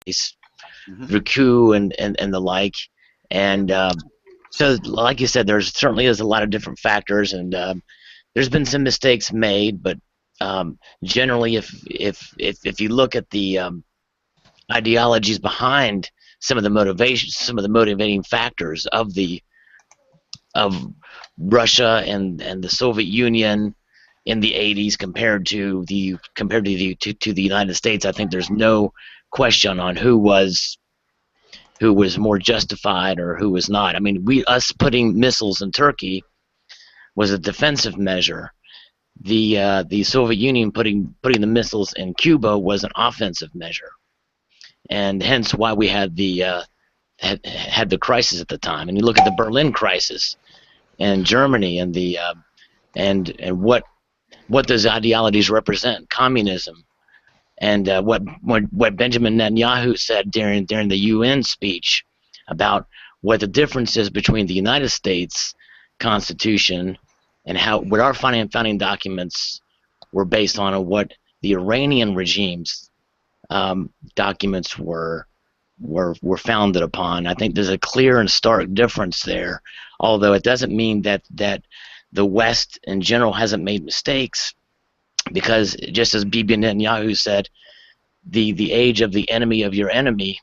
Mm-hmm. through coup and the like. And so, like you said, there's certainly is a lot of different factors, and there's been some mistakes made, but generally, if you look at the ideologies behind some of the motivations, some of the motivating factors of Russia and the Soviet Union in the 80s to the United States, I think there's no question on who was more justified or who was not. I mean, us putting missiles in Turkey was a defensive measure. The Soviet Union putting the missiles in Cuba was an offensive measure, and hence why we had had the crisis at the time. And you look at the Berlin crisis and Germany and the and what those ideologies represent, communism, and what Benjamin Netanyahu said during the UN speech about what the difference is between the United States Constitution and what our founding documents were based on, and what the Iranian regime's documents were founded upon. I think there's a clear and stark difference there, although it doesn't mean that the West in general hasn't made mistakes, because just as Bibi Netanyahu said, the age of the enemy of your enemy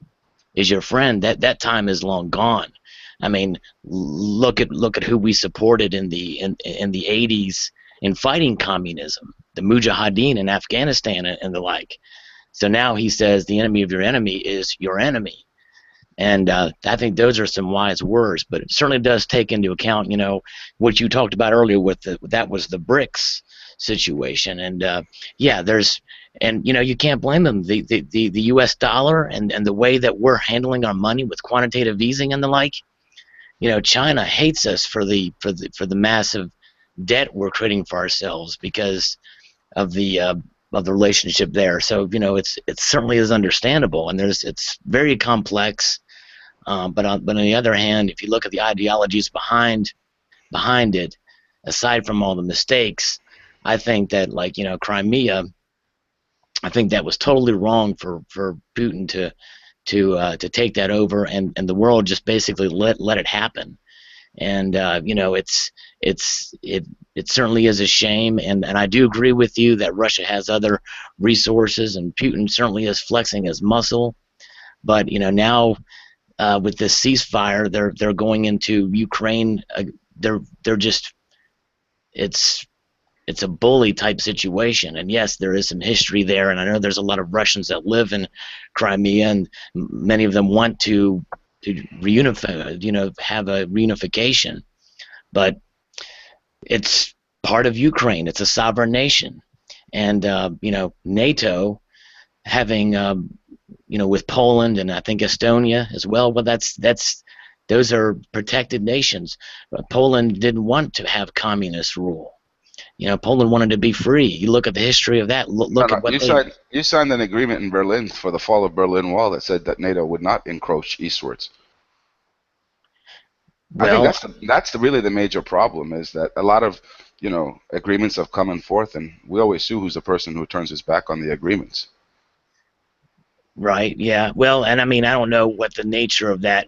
is your friend. That time is long gone. I mean, look at who we supported in the 80s in fighting communism, the Mujahideen in Afghanistan and the like. So now he says the enemy of your enemy is your enemy. And I think those are some wise words, but it certainly does take into account, what you talked about earlier with that was the BRICS situation. And yeah, you can't blame them. The U.S. dollar and the way that we're handling our money with quantitative easing and the like. China hates us for the massive debt we're creating for ourselves because of the relationship there. So it certainly is understandable, and it's very complex. But on the other hand, if you look at the ideologies behind it, aside from all the mistakes, I think that Crimea, I think that was totally wrong for Putin to take that over, and the world just basically let it happen. And it certainly is a shame, and I do agree with you that Russia has other resources, and Putin certainly is flexing his muscle. But now with this ceasefire, they're going into Ukraine. They're just it's a bully type situation. And yes, there is some history there, and I know there's a lot of Russians that live in Crimea, and many of them want to reunify, have a reunification. But it's part of Ukraine. It's a sovereign nation, and NATO having with Poland and I think Estonia as well. Well, those are protected nations. Poland didn't want to have communist rule. Poland wanted to be free. You look at the history of that. Look at what you signed an agreement in Berlin for the fall of Berlin Wall that said that NATO would not encroach eastwards. Well, I think that's really the major problem, is that a lot of agreements have come and forth, and we always sue who's the person who turns his back on the agreements. Right. Yeah. Well, and I mean, I don't know what the nature of that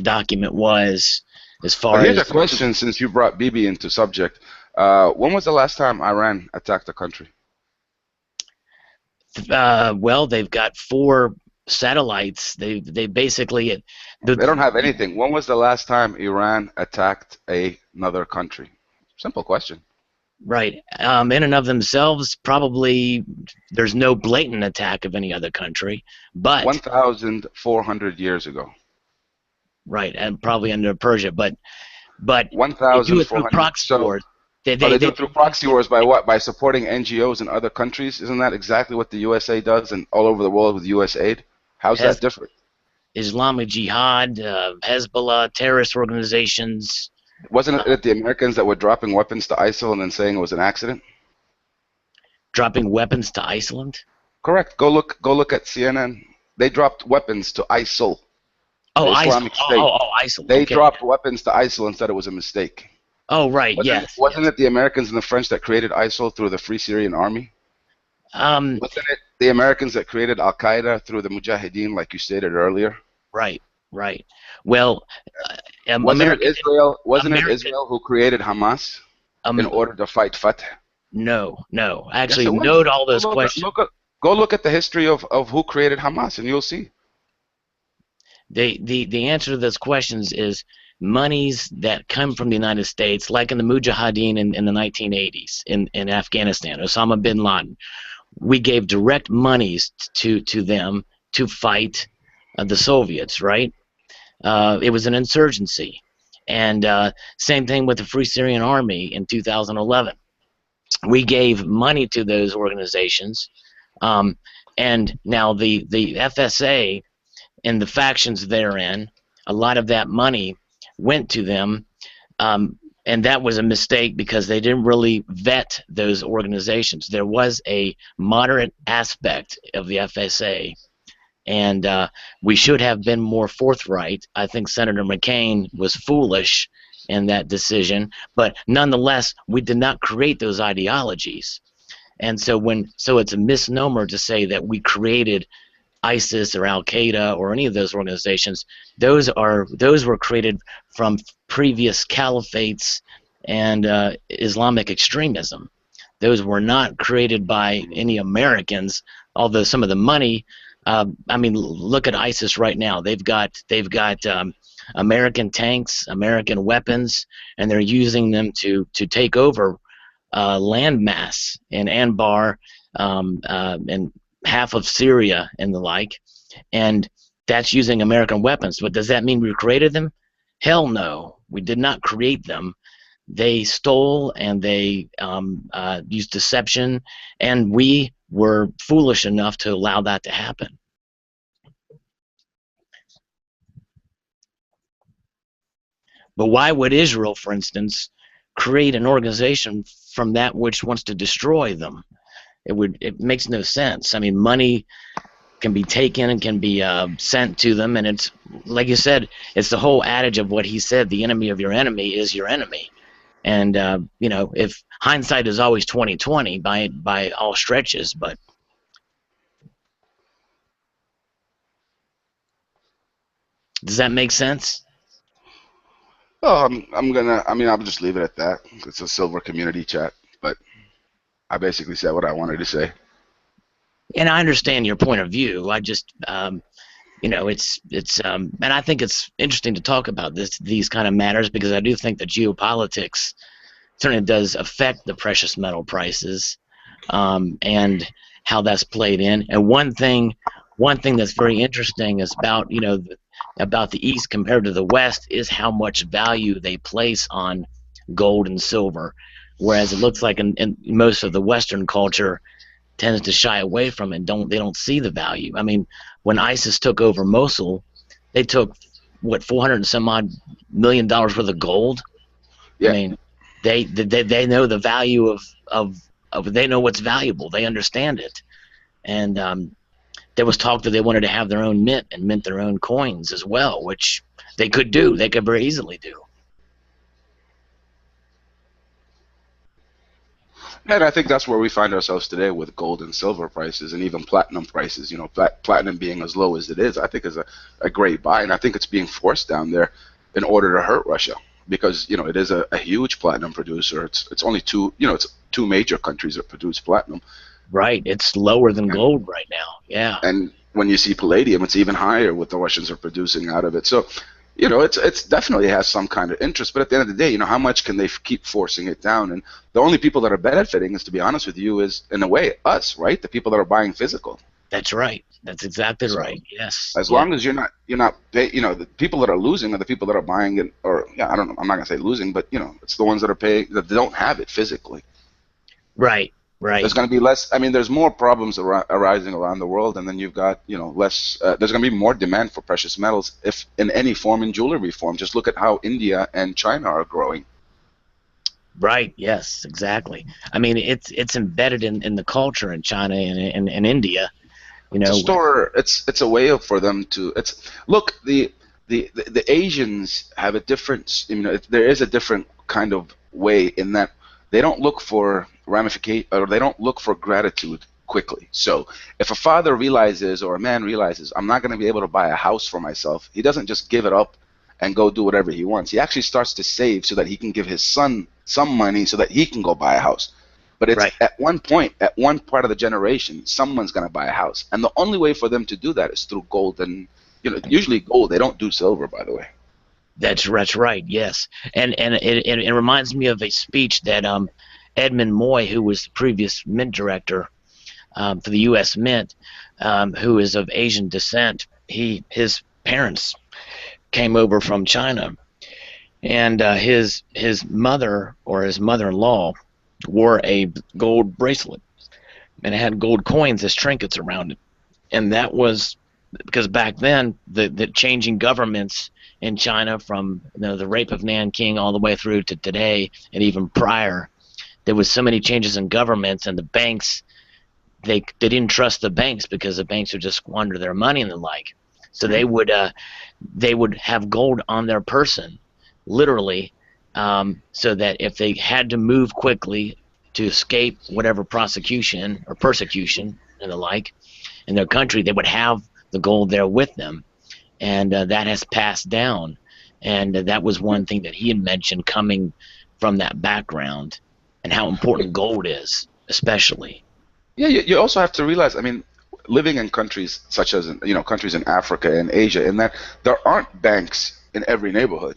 document was, as far Here's as. a question, since you brought Bibi into subject. When was the last time Iran attacked a country? Well, they've got 4 satellites. They basically. They don't have anything. When was the last time Iran attacked another country? Simple question. Right. In and of themselves, probably there's no blatant attack of any other country, but 1,400 years ago. Right, and probably under Persia, but 1,400. they do it through proxy wars. They do it through proxy wars by what? By supporting NGOs in other countries? Isn't that exactly what the USA does and all over the world with US aid? How's that different? Islamic Jihad, Hezbollah, terrorist organizations. Wasn't it the Americans that were dropping weapons to ISIL and then saying it was an accident? Dropping weapons to Iceland? Correct. Go look at CNN. They dropped weapons to ISIL. Oh, Islamic State. ISIL. They dropped weapons to ISIL and said it was a mistake. Oh, right. Wasn't it the Americans and the French that created ISIL through the Free Syrian Army? Wasn't it The Americans that created Al Qaeda through the Mujahideen, like you stated earlier. Right, right. Well, Wasn't it America, Israel? Wasn't it America, Israel who created Hamas in um, order to fight Fatah? no, no. Yes, Actually, it was. note all Go those questions. go look at the history of who created Hamas, and you'll see. The answer to those questions is monies that come from the United States, like in the Mujahideen in the 1980s in Afghanistan, Osama bin Laden. We gave direct monies to them to fight the Soviets, right? It was an insurgency. And same thing with the Free Syrian Army in 2011. We gave money to those organizations. Um, and now the FSA and the factions therein, a lot of that money went to them. And that was a mistake because they didn't really vet those organizations. There was a moderate aspect of the FSA, and we should have been more forthright. I think Senator McCain was foolish in that decision, but nonetheless, we did not create those ideologies. And so it's a misnomer to say that we created ISIS or Al Qaeda or any of those organizations. Those were created from previous caliphates and Islamic extremism. Those were not created by any Americans. Although some of the money, I mean, look at ISIS right now. They've got American tanks, American weapons, and they're using them to take over landmass in Anbar and half of Syria and the like, and that's using American weapons. But does that mean we created them? Hell no, we did not create them. They stole and they used deception, and we were foolish enough to allow that to happen. But why would Israel, for instance, create an organization from that which wants to destroy them? It makes no sense. I mean, money can be taken and can be sent to them, and it's like you said, it's the whole adage of what he said: the enemy of your enemy is your enemy. And you know, if hindsight is always 20/20 by all stretches, but does that make sense? Oh, I'm gonna. I mean, I'll just leave it at that. It's a silver community chat, but I basically said what I wanted to say. And I understand your point of view. I just you know, and I think it's interesting to talk about these kind of matters, because I do think that geopolitics certainly does affect the precious metal prices, and how that's played in. And one thing that's very interesting is about, you know, about the East compared to the West is how much value they place on gold and silver, whereas it looks like in most of the Western culture tends to shy away from it. They don't see the value. I mean, when ISIS took over Mosul, they took what, 400 and some odd $1 million worth of gold. Yeah. I mean, they know the value of they know what's valuable. They understand it, and there was talk that they wanted to have their own mint and mint their own coins as well, which they could do. They could very easily do. And I think that's where we find ourselves today with gold and silver prices and even platinum prices. You know, platinum being as low as it is, I think is a great buy. And I think it's being forced down there in order to hurt Russia because, you know, it is a huge platinum producer. It's only two, you know, it's two major countries that produce platinum. Right. It's lower than gold right now. Yeah. And when you see palladium, it's even higher what the Russians are producing out of it. So, you know, it's definitely has some kind of interest. But at the end of the day, you know, how much can they keep forcing it down? And the only people that are benefiting, is to be honest with you, is in a way us, right? The people that are buying physical. That's right. That's exactly right. Yes. As long as you're not pay, you know, the people that are losing are the people that are buying it, or yeah, I don't know. I'm not gonna say losing, but you know, it's the ones that are paying that don't have it physically. Right. Right. There's going to be less. I mean, there's more problems arising around the world, and then you've got, you know, less. There's going to be more demand for precious metals, if in any form, in jewelry form. Just look at how India and China are growing. Right. Yes. Exactly. I mean, it's embedded in the culture in China and in India. You know, It's a way for them to. It's look the Asians have a different. You know, there is a different kind of way in that they don't look for ramification, or they don't look for gratitude quickly. So if a father realizes or a man realizes I'm not going to be able to buy a house for myself, he doesn't just give it up and go do whatever he wants. He actually starts to save so that he can give his son some money so that he can go buy a house. But it's Right. at one point, at one part of the generation, someone's going to buy a house. And the only way for them to do that is through gold. And, usually gold. They don't do silver, by the way. That's right. Yes, and it reminds me of a speech that Edmund Moy, who was the previous Mint director for the U.S. Mint, who is of Asian descent. His parents came over from China, and his mother or his mother-in-law wore a gold bracelet, and it had gold coins as trinkets around it, and that was because back then the changing governments in China from the rape of Nanking all the way through to today and even prior, there was so many changes in governments, and the banks they didn't trust the banks because the banks would just squander their money and the like. So they would have gold on their person, literally, so that if they had to move quickly to escape whatever prosecution or persecution and the like in their country, they would have the gold there with them, and that has passed down. And that was one thing that he had mentioned, coming from that background, and how important gold is, especially. Yeah, you also have to realize, I mean, living in countries such as, countries in Africa and Asia, in that there aren't banks in every neighborhood.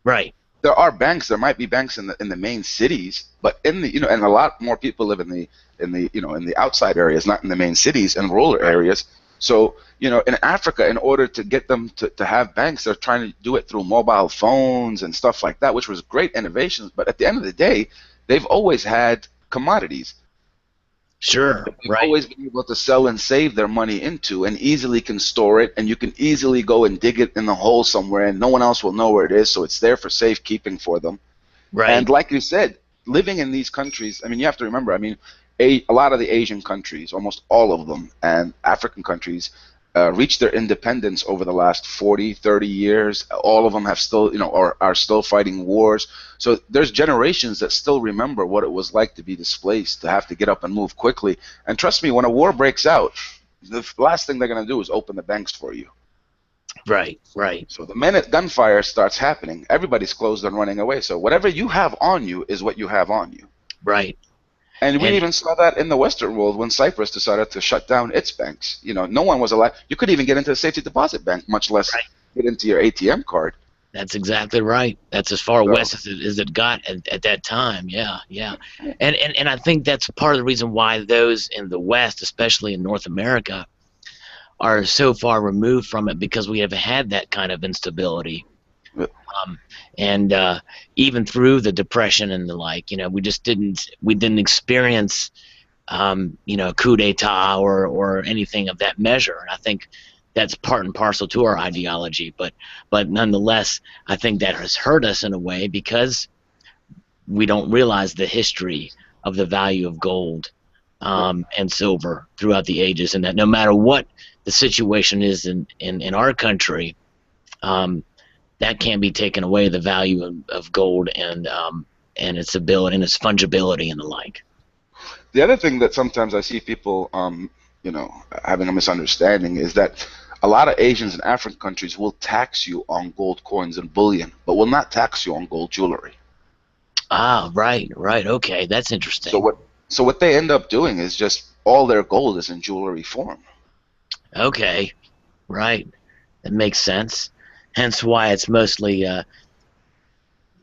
Right. There are banks. There might be banks in the main cities, but and a lot more people live in the outside areas, not in the main cities and rural Right. areas. So, in Africa, in order to get them to have banks, they're trying to do it through mobile phones and stuff like that, which was great innovations. But at the end of the day, they've always had commodities. Sure. They've Right. always been able to sell and save their money into, and easily can store it, and you can easily go and dig it in the hole somewhere, and no one else will know where it is, so it's there for safekeeping for them. Right. And like you said, living in these countries, I mean, you have to remember, I mean, a lot of the Asian countries, almost all of them, and African countries, reached their independence over the last 40, 30 years. All of them have still, or are still fighting wars. So there's generations that still remember what it was like to be displaced, to have to get up and move quickly. And trust me, when a war breaks out, the last thing they're going to do is open the banks for you. Right. Right. So the minute gunfire starts happening, everybody's closed and running away. So whatever you have on you is what you have on you. Right. And we And even saw that in the Western world when Cyprus decided to shut down its banks. No one was allowed. You couldn't even get into the safety deposit bank, much less right. get into your ATM card. That's exactly right. That's as far So, west as it got at that time. Yeah. Yeah. And I think that's part of the reason why those in the West, especially in North America, are so far removed from it, because we have had that kind of instability. And even through the Depression and the like, we just didn't experience, coup d'etat or anything of that measure. And I think that's part and parcel to our ideology. But nonetheless, I think that has hurt us in a way, because we don't realize the history of the value of gold and silver throughout the ages, and that no matter what the situation is in our country, that can't be taken away, the value of gold and its ability and its fungibility and the like. the other thing that sometimes I see people, having a misunderstanding is that a lot of Asians and African countries will tax you on gold coins and bullion, but will not tax you on gold jewelry. Ah, right, okay, that's So interesting. what they end up doing is just all their gold is in jewelry form. Okay, right, that makes sense. Hence why it's mostly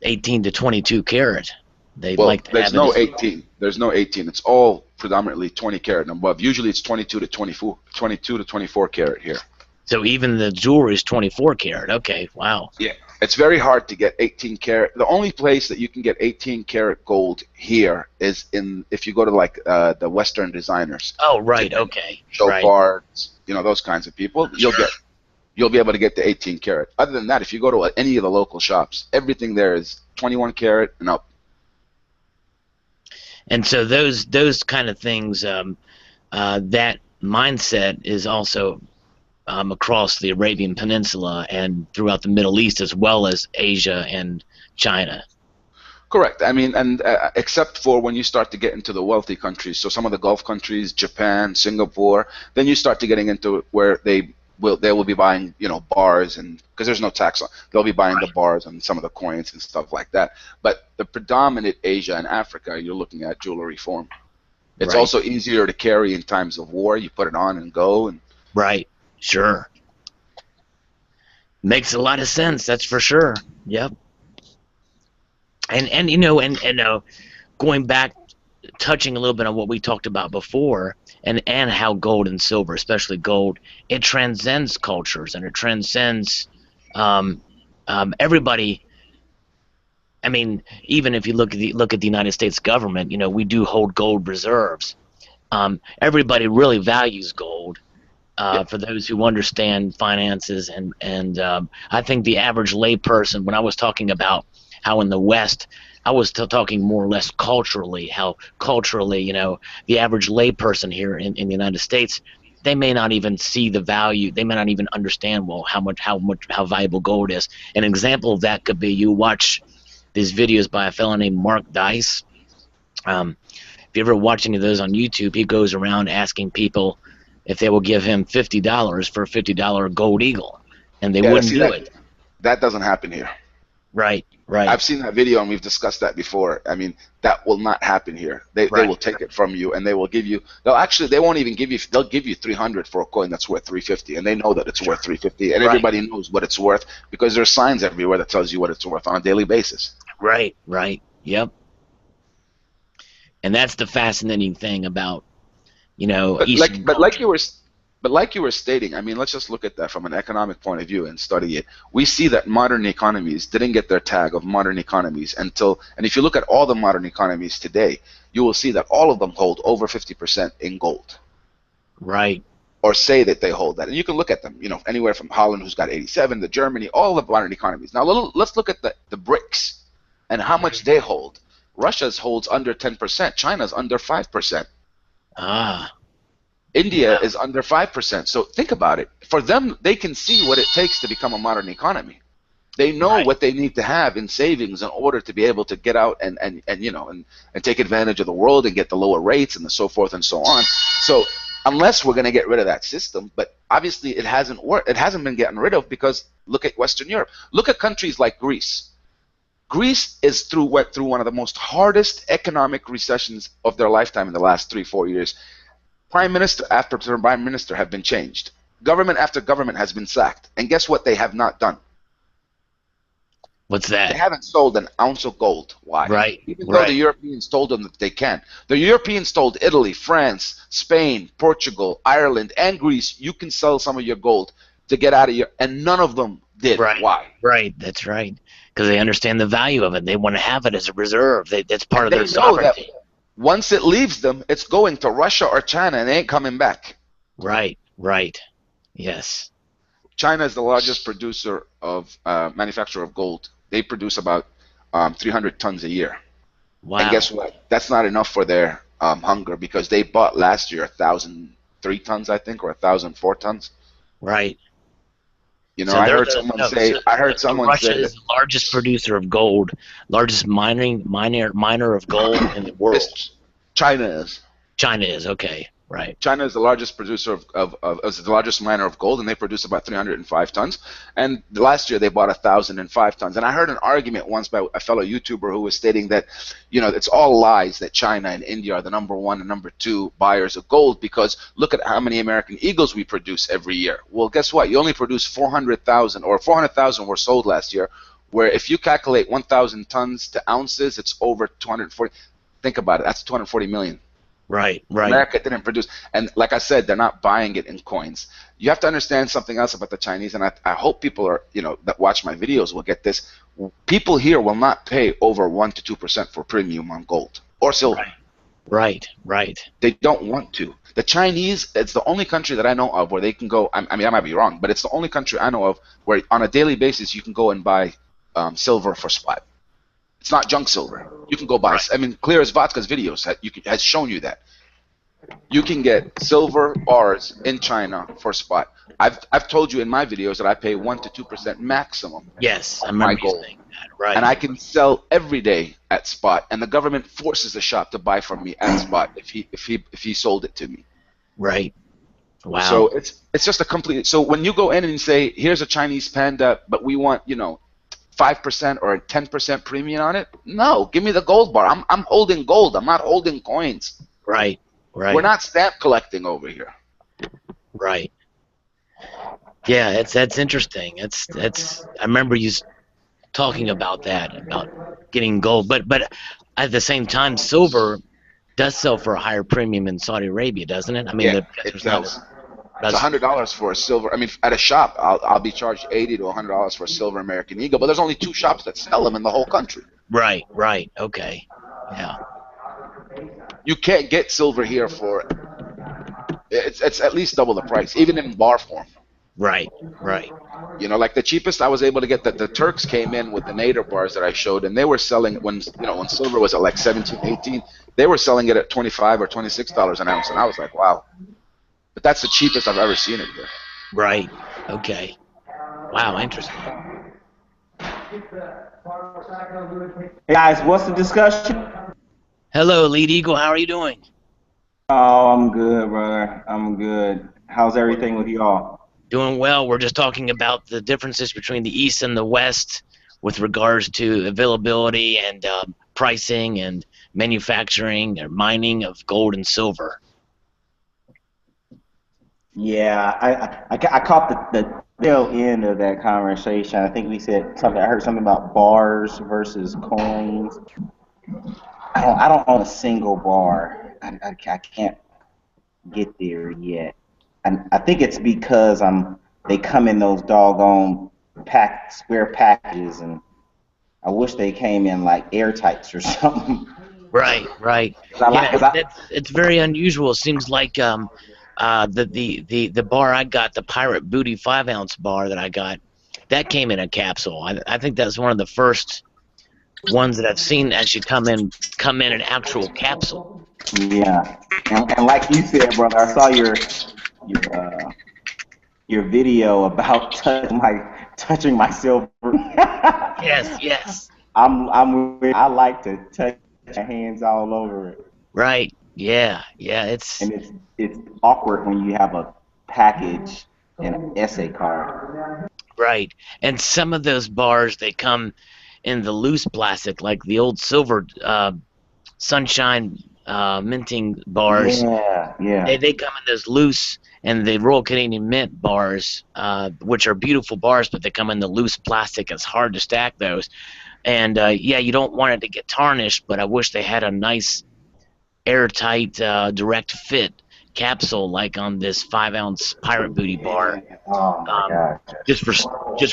18 to 22 karat. They Well, like to there's have it no as 18. There's no 18. It's all predominantly 20 karat and above. Usually it's 22 to 24, 22 to 24 karat here. so even the jewelry is 24 karat. Okay, wow. Yeah. It's very hard to get 18 karat. The only place that you can get 18 karat gold here is if you go to like the Western designers, Oh, right, okay, right. Chopard, those kinds of people. You'll be able to get the 18 karat. Other than that, if you go to any of the local shops, everything there is 21 karat and up. And so those kind of things, that mindset is also across the Arabian Peninsula and throughout the Middle East, as well as Asia and China. Correct. I mean, and except for when you start to get into the wealthy countries, so some of the Gulf countries, Japan, Singapore, then you start to getting into where they will be buying, bars, and because there's no tax on, they'll be buying the Right. bars and some of the coins and stuff like that. But the predominant Asia and Africa, you're looking at jewelry form. It's Right. also easier to carry in times of war. You put it on and go, and Right. Sure. Makes a lot of sense. That's for sure. Yep. And going back, touching a little bit on what we talked about before, and how gold and silver, especially gold, it transcends cultures and it transcends um, everybody. I mean, even if you look at the United States government, we do hold gold reserves. Everybody really values gold. yeah, For those who understand finances, and I think the average layperson, when I was talking about how in the West, I was talking more or less culturally, how culturally, the average layperson here in the United States, they may not even see the value. They may not even understand, well, how valuable gold is. An example of that could be you watch these videos by a fellow named Mark Dice. If you ever watch any of those on YouTube, he goes around asking people if they will give him $50 for a $50 gold eagle, and they yeah. wouldn't See do that it. that doesn't happen here. Right, right, I've seen that video and we've discussed that before. I mean, that will not happen here. They right, will take it from you and they will give you. They won't even give you. They'll give you 300 for a coin that's worth 350, and they know that it's worth sure, 350, and right, everybody knows what it's worth because there's signs everywhere that tells you what it's worth on a daily basis. right, right. Yep. And that's the fascinating thing about But like Eastern but like you culture. were but like you were stating, I mean, let's just look at that from an economic point of view and study it. We see that modern economies didn't get their tag of modern economies until, and if you look at all the modern economies today, you will see that all of them hold over 50% in gold, Right, or say that they hold that. And you can look at them, anywhere from Holland, who's got 87, to Germany, all the modern economies. Now let's look at the BRICS and how much they hold. Russia's holds under 10%. China's under 5%. ah, India wow, is under 5%. So think about it. For them, they can see what it takes to become a modern economy. They know right, what they need to have in savings in order to be able to get out and take advantage of the world and get the lower rates and the so forth and so on. So unless we're going to get rid of that system, but obviously it hasn't worked. It hasn't been getting rid of because look at Western Europe. Look at countries like Greece. Greece went through one of the most hardest economic recessions of their lifetime in the last 3 4 years. Prime minister after prime minister have been changed. Government after government has been sacked. And guess what they have not done? what's They that? haven't sold an ounce of gold. Why? Right, Even though the right, Europeans told them that they can. The Europeans told Italy, France, Spain, Portugal, Ireland, and Greece, you can sell some of your gold to get out of your, and none of them did. right, Why? right. That's right. Because they understand the value of it. They want to have it as a reserve. That's part And of their they know that sovereignty. once it leaves them, it's going to Russia or China and they ain't coming back. Right, right. Yes. China is the largest producer of manufacturer of gold. They produce about 300 tons a year. And guess Wow. what? That's not enough for their hunger because they bought last year 1,003 tons, I think, or 1,004 tons. Right. I They're heard the someone no. say, Russia is the largest producer of gold, largest miner of gold in the world. it's China is. China is okay. Right. China is the largest producer is the largest miner of gold, and they produce about 305 tons. And last year they bought 1,005 tons. And I heard an argument once by a fellow YouTuber who was stating that, it's all lies that China and India are the number one and number two buyers of gold because look at how many American Eagles we produce every year. Well, guess what? You only produce 400,000, or 400,000 were sold last year. Where if you calculate 1,000 tons to ounces, it's over 240. Think about it. That's 240 million. Right. Right. America didn't produce, and like I said, they're not buying it in coins. You have to understand something else about the Chinese, and I hope people are, that watch my videos will get this. People here will not pay over 1 to 2% for premium on gold or silver. Right. Right. Right. They don't want to. The Chinese, it's the only country that I know of where they can go. I mean, I might be wrong, but it's the only country I know of where on a daily basis you can go and buy silver for spot. It's not junk silver. You can go buy. Right. I mean, clear as vodka's videos has shown you that. You can get silver bars in China for spot. I've told you in my videos that I pay 1 to 2% maximum Yes, I on my remember you gold. saying. Right. and I can sell every day at spot, and the government forces the shop to buy from me at spot if he sold it to me. Right. Wow. So it's just a complete. So when you go in and you say, here's a Chinese panda, but we want 5% or a 10% premium on it. No, give me the gold bar. I'm holding gold. I'm not holding coins. Right. Right. We're not stamp collecting over here. Right. Yeah, that's interesting. That's I remember you talking about that, about getting gold, but at the same time, silver does sell for a higher premium in Saudi Arabia, doesn't it? I mean, Yeah, it there's not does. It's as $100 for a silver. I mean, at a shop, I'll be charged $80 to $100 for a silver American Eagle, but there's only 2 shops that sell them in the whole country. right. Right. Okay. Yeah. You can't get silver here for it's at least double the price, even in bar form. Right. Right. Like the cheapest I was able to get, that the Turks came in with the nadir bars that I showed, and they were selling when silver was at like 17, 18, they were selling it at $25 or $26 an ounce, and I was like, wow. But that's the cheapest I've ever seen it here. Right. Okay. Wow. Interesting. Hey guys, what's the discussion? Hello, Lead Eagle. How are you doing? Oh, I'm good, brother. I'm good. How's everything with y'all? Doing well. We're just talking about the differences between the East and the West with regards to availability and pricing and manufacturing or mining of gold and silver. Yeah, I caught the tail end of that conversation. I think we said something. I heard something about bars versus coins. I don't own a single bar. I can't get there yet. And I think it's because they come in those doggone square packages, and I wish they came in like airtights or something. Right, right. It's very unusual. It seems like the bar I got, the Pirate Booty 5-ounce bar that I got, that came in a capsule. I think that's one of the first ones that I've seen actually come in an actual capsule. Yeah, and like you said, brother, I saw your video about touching my silver. Yes. I like to touch my hands all over it. Right. Yeah. It's awkward when you have a package and an essay card. Right. And some of those bars, they come in the loose plastic, like the old silver sunshine minting bars. Yeah. They come in those loose, and the Royal Canadian Mint bars, which are beautiful bars, but they come in the loose plastic. It's hard to stack those. And you don't want it to get tarnished, but I wish they had a nice airtight direct fit capsule like on this 5-ounce Pirate Booty bar. Oh my God. just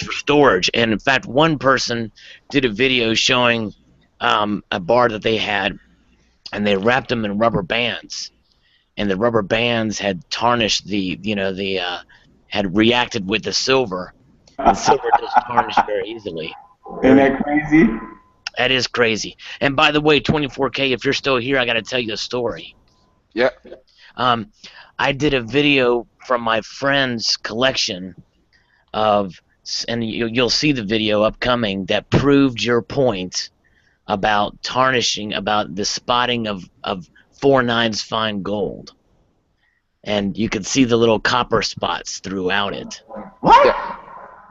for storage. And in fact, one person did a video showing a bar that they had, and they wrapped them in rubber bands, and the rubber bands had tarnished had reacted with the silver, and silver does tarnish very easily. Isn't that crazy? That is crazy. And by the way, 24K, if you're still here, I got to tell you a story. Yeah. I did a video from my friend's collection of, and you'll see the video upcoming, that proved your point about tarnishing, about the spotting of 4/9 fine gold. And you could see the little copper spots throughout it. What?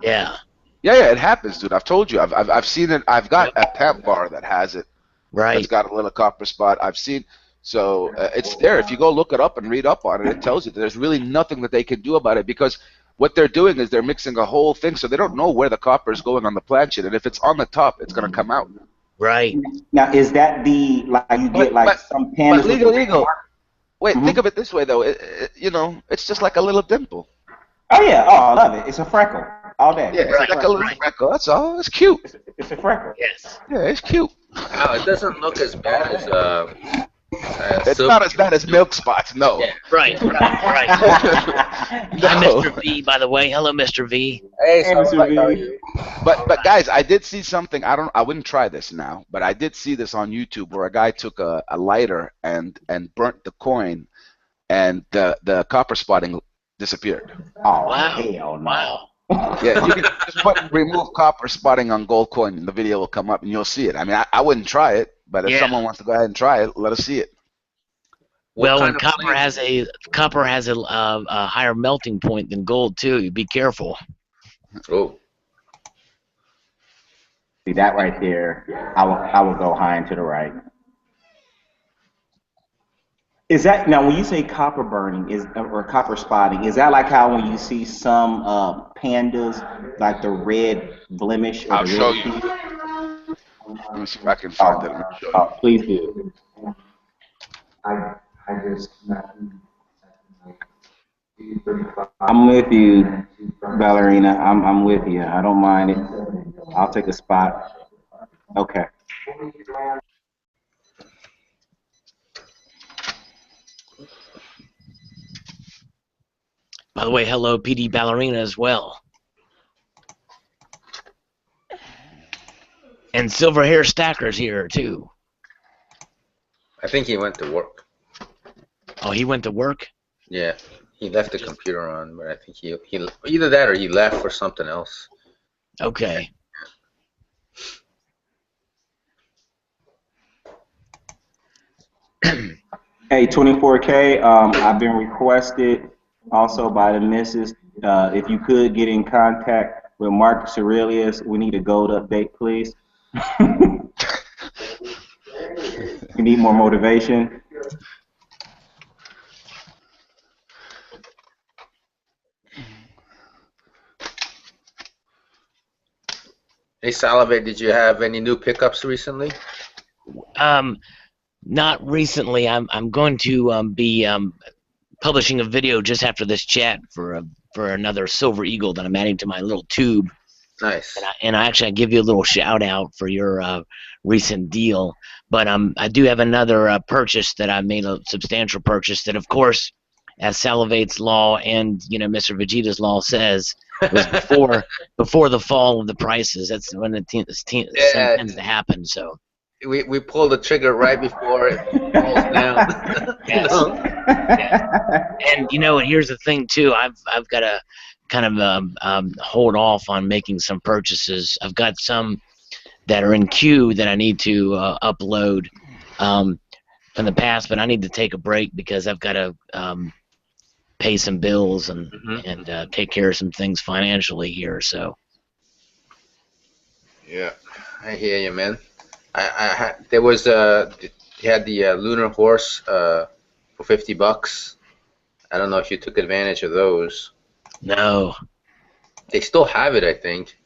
Yeah. Yeah, it happens, dude. I've told you. I've seen it. I've got a temp bar that has it. Right. It's got a little copper spot. I've seen. So it's there. If you go look it up and read up on it, it tells you that there's really nothing that they can do about it, because what they're doing is they're mixing a whole thing, so they don't know where the copper is going on the planchet, and if it's on the top, it's going to come out. Right. Now, is that some pandas? But legal. Wait, think of it this way, though. It's just like a little dimple. Oh yeah. Oh, I love it. It's a freckle all day. Yeah, it's like a little freckle. That's all. It's cute. It's a freckle. Yes. Yeah, it's cute. Oh, it doesn't look as bad as it's not as bad as milk spots, no. Yeah, right. No. I'm Mr. V, by the way. Hello, Mr. V. Hey, Mr. V. But guys, I did see something. I wouldn't try this now, but I did see this on YouTube where a guy took a lighter and burnt the coin, and the copper spotting disappeared. Oh, Wow. hell no. Wow. Yeah, you can just put remove copper spotting on gold coin, and the video will come up, and you'll see it. I mean, I wouldn't try it, but if Yeah. someone wants to go ahead and try it, let us see it. What Well, kind and of copper has a higher melting point than gold too. You be careful. Oh, See that right there? I will go high and to the right. Is that now when you say copper burning is or copper spotting? Is that like how when you see some pandas, like the red blemish or I'll the show red you. teeth? Let me see if I can find it. Let me Oh, show you. oh, please do. I'm with you, ballerina. I'm with you. I don't mind it. I'll take a spot. Okay. By the way, hello, PD Ballerina as well. And Silver Hair Stacker's here too. I think he went to work. Oh, he went to work? Yeah, he left the computer on, but I think he either that or he left for something else. Okay. Hey, 24K. I've been requested also by the missus. If you could get in contact with Marcus Aurelius, we need a gold update, please. We need more motivation. Hey, Salivate, did you have any new pickups recently? Not recently. I'm going to be publishing a video just after this chat for another silver eagle that I'm adding to my little tube. Nice. And I actually give you a little shout out for your recent deal. But I do have another purchase that I made, a substantial purchase that, of course, as Salivate's law and Mr. Vegeta's law says, was before the fall of the prices. That's when it tends to happen. So we pulled the trigger right before it falls down. yes. And here's the thing too. I've got to kind of hold off on making some purchases. I've got some that are in queue that I need to upload from the past, but I need to take a break because I've got to pay some bills and take care of some things financially here. So Yeah, I hear you, man. There was you had the lunar horse for $50. I don't know if you took advantage of those. no. They still have it, I think.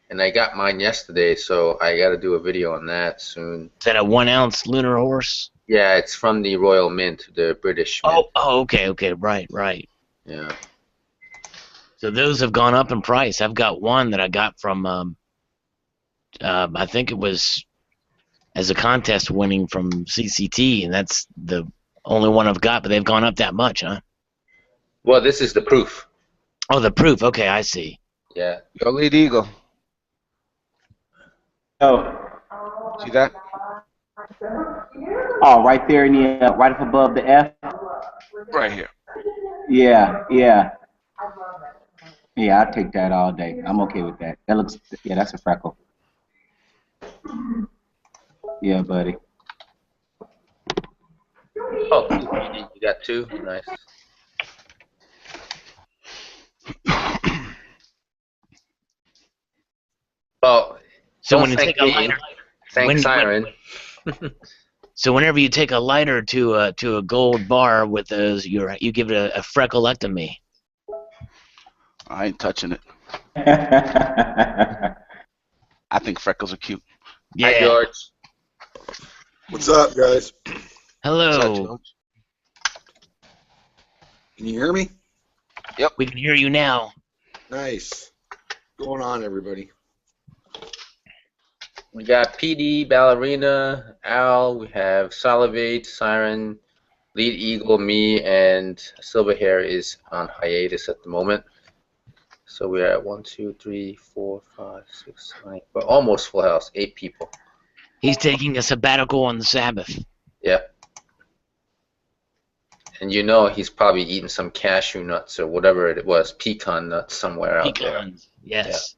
And I got mine yesterday, so I got to do a video on that soon. Is that a 1 ounce lunar horse? Yeah, it's from the Royal Mint, the British Mint. Okay, right. Yeah. So those have gone up in price. I've got one that I got from I think it was as a contest winning from CCT, and that's the only one I've got, but they've gone up that much, huh? Well, this is the proof. Oh, the proof. Okay, I see. Yeah. Yo, lead eagle. Oh, See that? oh, right there in the right up above the F. Right here. Yeah. I'll take that all day. I'm okay with that. That looks, yeah, that's a freckle. Yeah, buddy. Oh, you got two? Nice. Well, So don't when you thank take a me. lighter, Thank Siren. so whenever you take a lighter to a gold bar with those, you give it a freckleectomy. I ain't touching it. I think freckles are cute. Yeah. Hi, George. What's up, guys? Hello. What's up, George? Can you hear me? Yep. We can hear you now. Nice. What's going on, everybody? We got PD, Ballerina, Al, we have Salivate, Siren, Lead Eagle, me, and Silverhair is on hiatus at the moment. So we're at 1, 2, 3, 4, 5, 6, 9. We're almost full house, 8 people. He's taking a sabbatical on the Sabbath. Yep. And you know he's probably eating some cashew nuts or whatever it was, pecan nuts somewhere out there. Pecans, yes.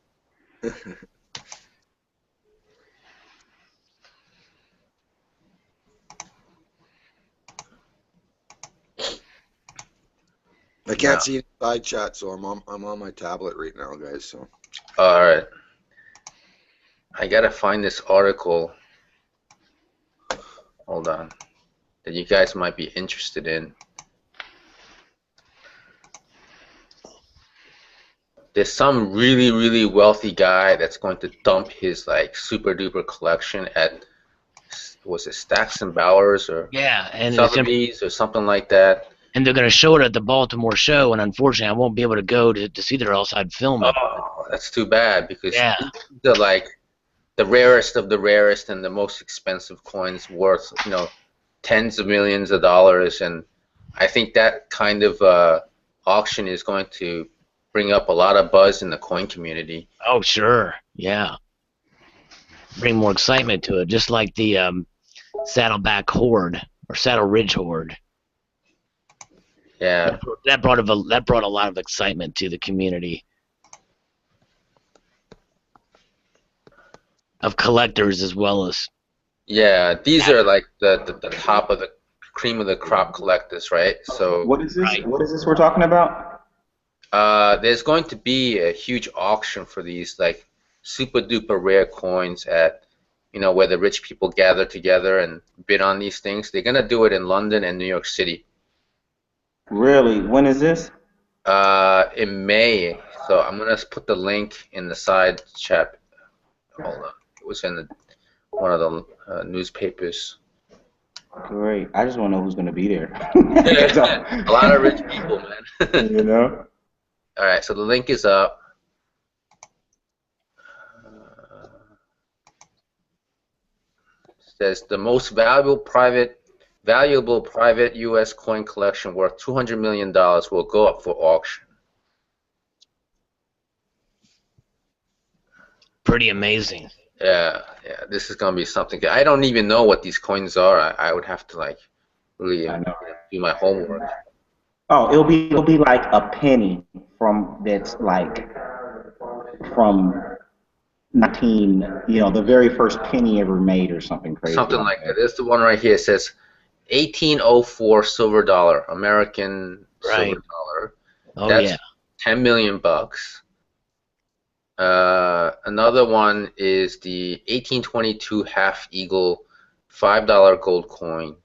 I can't see inside chat, so I'm on my tablet right now, guys. So. All right. I gotta find this article. Hold on. That you guys might be interested in. There's some really, really wealthy guy that's going to dump his like super duper collection at, was it Stacks and Bowers or And Sotheby's or something like that. And they're going to show it at the Baltimore show, and unfortunately, I won't be able to go to see it, or else I'd film it. Oh, that's too bad, because Yeah. they're like the rarest of the rarest and the most expensive coins worth, you know, tens of millions of dollars, and I think that kind of auction is going to bring up a lot of buzz in the coin community. Oh, sure. Yeah. Bring more excitement to it, just like the Saddleback Horde or Saddle Ridge Horde. Yeah. That brought a lot of excitement to the community of collectors as well as. Yeah, these are like the top of the cream of the crop collectors, right? So What is this? Right. What is this we're talking about? There's going to be a huge auction for these like super duper rare coins at, you know, where the rich people gather together and bid on these things. They're gonna do it in London and New York City. Really? When is this? In May. So I'm gonna put the link in the side chat. Hold on. It was in one of the newspapers. Great. I just want to know who's going to be there. A lot of rich people, man. You know? All right, so the link is up. Says the most valuable private U.S. coin collection worth $200 million will go up for auction. Pretty amazing. Yeah, this is gonna be something. I don't even know what these coins are. I would have to like really do my homework. Oh, it'll be like a penny that's like from 19, the very first penny ever made or something crazy. Something like that. There's the one right here. It says 1804 silver dollar, American silver dollar. Oh, that's yeah. 10 million bucks. Another one is the 1822 half eagle $5 gold coin.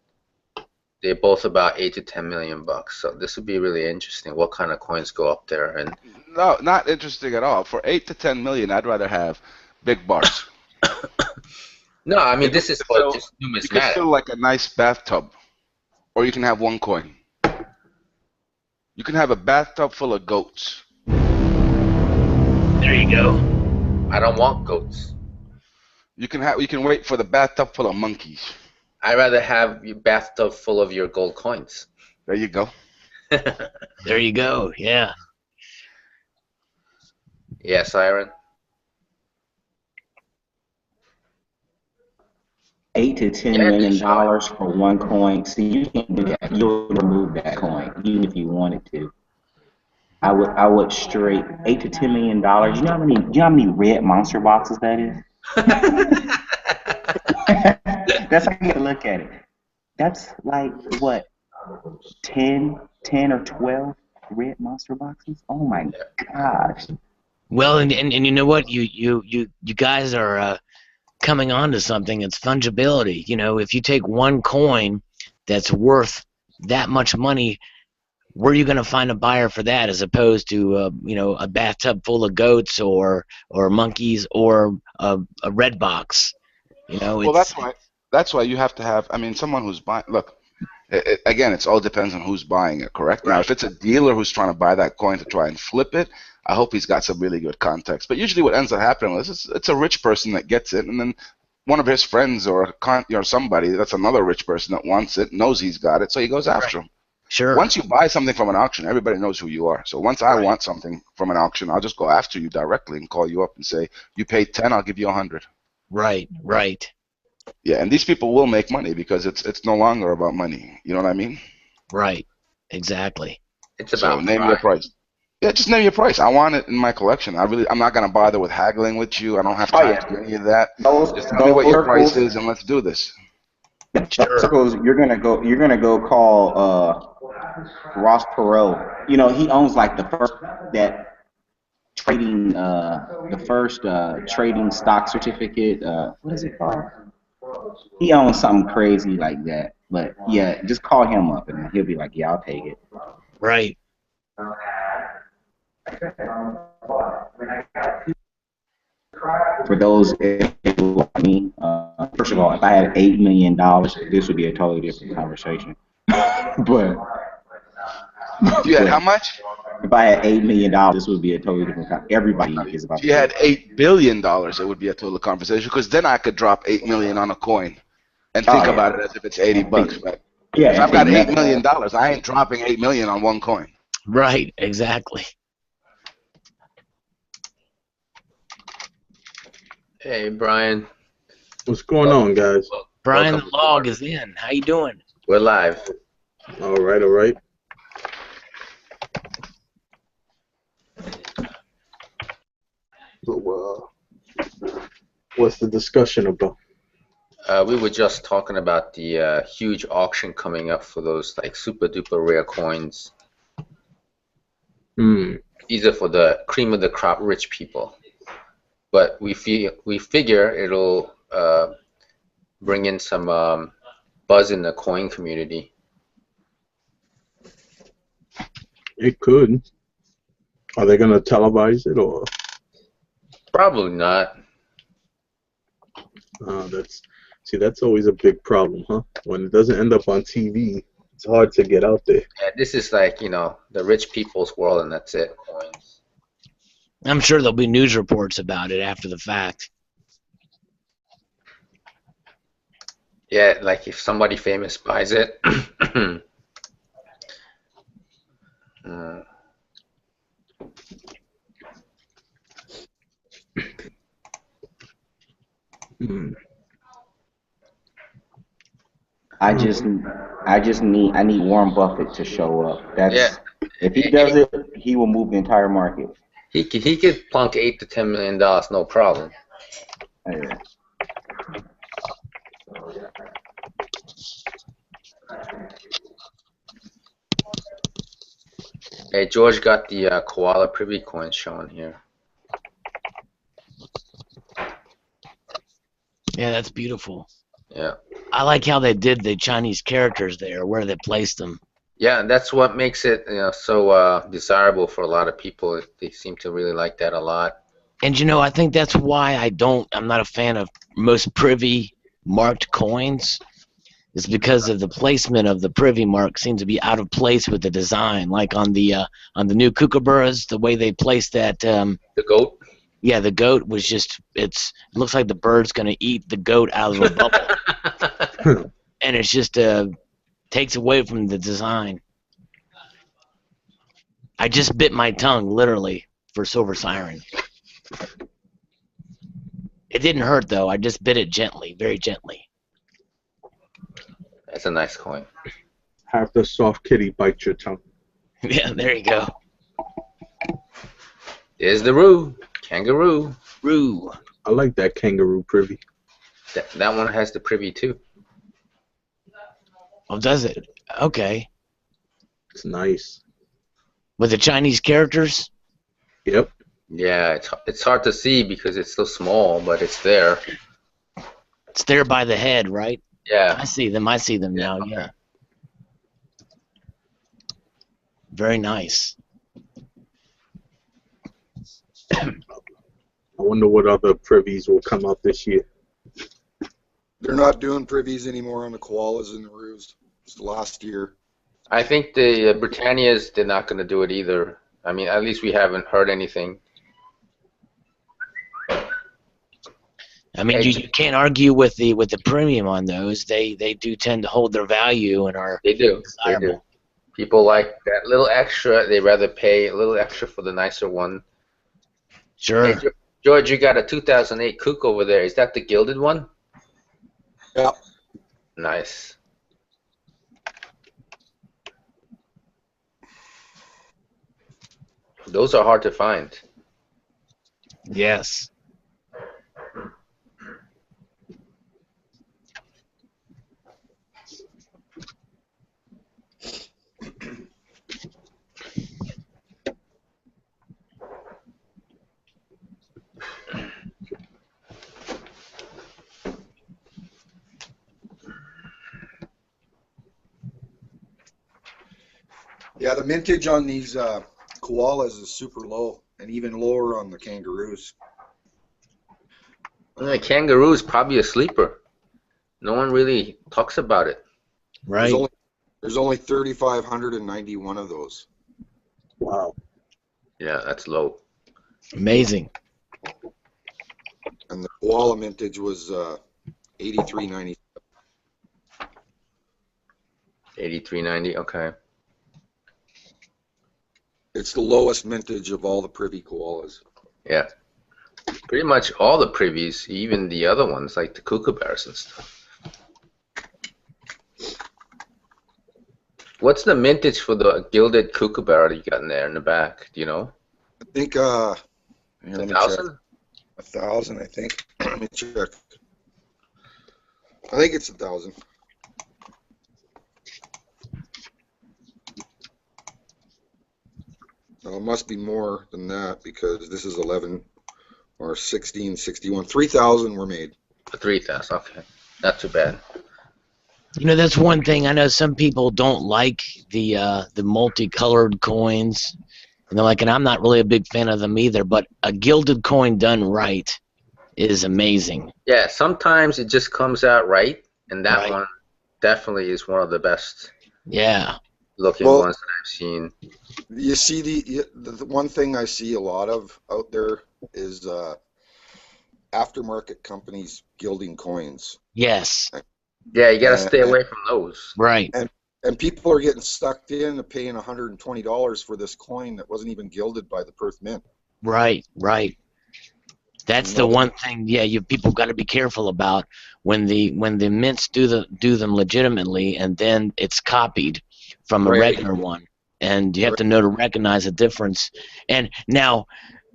They're both about 8 to 10 million bucks. So this would be really interesting. What kind of coins go up there? And no, not interesting at all. For 8 to 10 million, I'd rather have big bars. No, I mean this is for just numismatic. You can fill like a nice bathtub, or you can have one coin. You can have a bathtub full of goats. There you go. I don't want goats. You can wait for the bathtub full of monkeys. I'd rather have your bathtub full of your gold coins. There you go. There you go. Yeah. Yeah, Siren. 8 to 10 million dollars for one coin. See, you can't do that. You'll remove that coin, even if you wanted to. I would straight 8 to 10 million dollars. You know how many red monster boxes that is? That's how you look at it. That's like what, 10 or 12 red monster boxes? Oh my gosh. Well, and you know what? You guys are coming on to something. It's fungibility. You know, if you take one coin that's worth that much money, where are you going to find a buyer for that, as opposed to a bathtub full of goats or monkeys or a red box? Well, that's why you have to have. I mean, someone who's buying. Look, again, it all depends on who's buying it. Correct. Right. Now, if it's a dealer who's trying to buy that coin to try and flip it, I hope he's got some really good context. But usually, what ends up happening is it's a rich person that gets it, and then one of his friends or somebody that's another rich person that wants it, knows he's got it, so he goes after him. Sure. Once you buy something from an auction, everybody knows who you are. So once I want something from an auction, I'll just go after you directly and call you up and say, you paid 10, I'll give you 100. Right. Yeah, and these people will make money because it's no longer about money. You know what I mean? Right. Exactly. It's So about name your price. price. Yeah, just name your price. I want it in my collection. I'm not gonna bother with haggling with you. I don't have Oh time to yeah, do any of that. those Just tell me those what your price circles, is and let's do this. those Sure. circles. You're gonna go call Ross Perot. You know, he owns like the first trading stock certificate. What is it called? He owns something crazy like that. But yeah, just call him up and he'll be like, yeah, I'll take it. Right. For those like me, first of all, if I had $8 million, this would be a totally different conversation. but You had how but much? if I had $8 million, this would be a totally different. Everybody is If about to you do had it. $8 billion, it would be a total conversation because then I could drop 8 million on a coin and Oh think about it yeah, as if it's $80. But yeah, if and I've think got eight nothing. million dollars, I ain't dropping 8 million on one coin. Right. Exactly. Hey, Brian. What's going on, guys? Brian the Welcome. log is in. How you doing? We're live. All right, all right. So, what's the discussion about? We were just talking about the huge auction coming up for those like super duper rare coins. These are for the cream of the crop rich people. But we figure it'll bring in some buzz in the coin community. It could. Are they gonna televise it or? Probably not. That's always a big problem, huh? When it doesn't end up on TV, it's hard to get out there. Yeah, this is like, the rich people's world, and that's it. Coins. I'm sure there'll be news reports about it after the fact. Yeah, like if somebody famous buys it. I need Warren Buffett to show up. Yeah, If he does it, he will move the entire market. he could plunk $8 to $10 million, no problem. Yeah. Hey, George got the koala privy coin showing here. Yeah, that's beautiful. Yeah. I like how they did the Chinese characters there, where they placed them. Yeah, and that's what makes it so desirable for a lot of people. They seem to really like that a lot. And I think that's why I'm not a fan of most privy marked coins. It's because of the placement of the privy mark seems to be out of place with the design. Like on the new kookaburras, the way they placed that. The goat? Yeah, the goat was just, it looks like the bird's going to eat the goat out of a bubble. And it's just, takes away from the design. I just bit my tongue, literally, for Silver Siren. It didn't hurt, though. I just bit it gently, very gently. That's a nice coin. Have the soft kitty bite your tongue. Yeah, there you go. There's the Roo. Kangaroo. Roo. I like that kangaroo privy. That one has the privy, too. Oh, does it? Okay. It's nice. With the Chinese characters? Yep. Yeah, it's hard to see because it's so small, but it's there. It's there by the head, right? Yeah. I see them now, Okay. yeah. Very nice. I wonder what other privies will come out this year. They're not doing privies anymore on the koalas and the roos. It's last year. I think the Britannias, they're not going to do it either. I mean, at least we haven't heard anything. I mean, you can't argue with the premium on those. They do tend to hold their value and are They do. desirable. They do. People like that little extra. They rather pay a little extra for the nicer one. Sure. Hey, George, you got a 2008 Kook over there. Is that the gilded one? Yeah. Nice. Those are hard to find. Yes. Yeah, the mintage on these koalas is super low, and even lower on the kangaroos. And the kangaroo is probably a sleeper. No one really talks about it. Right. There's only 3,591 of those. Wow. Yeah, that's low. Amazing. And the koala mintage was 83.90. 83.90. Okay. It's the lowest mintage of all the privy koalas. Yeah. Pretty much all the privies, even the other ones like the kookaburras and stuff. What's the mintage for the gilded kookaburra that you got in there in the back? Do you know? I think here, let me check. 1,000? 1,000, I think. Let me check. I think it's 1,000. No, it must be more than that because this is 11 or 1661. 3,000 were made. 3,000. Okay, not too bad. You know, that's one thing. I know some people don't like the multicolored coins, and they're like, and I'm not really a big fan of them either. But a gilded coin done right is amazing. Yeah, sometimes it just comes out right, and that Right. one definitely is one of the best Yeah. looking Well, ones that I've seen. You see, the one thing I see a lot of out there is aftermarket companies gilding coins. Yes. Yeah, you gotta And- stay away from those. Right. And people are getting sucked into paying $120 for this coin that wasn't even gilded by the Perth Mint. Right. Right. That's the one thing. Yeah, you people got to be careful about when the mints do them legitimately, and then it's copied from a Right. regular one, and you have to know to recognize the difference. And now,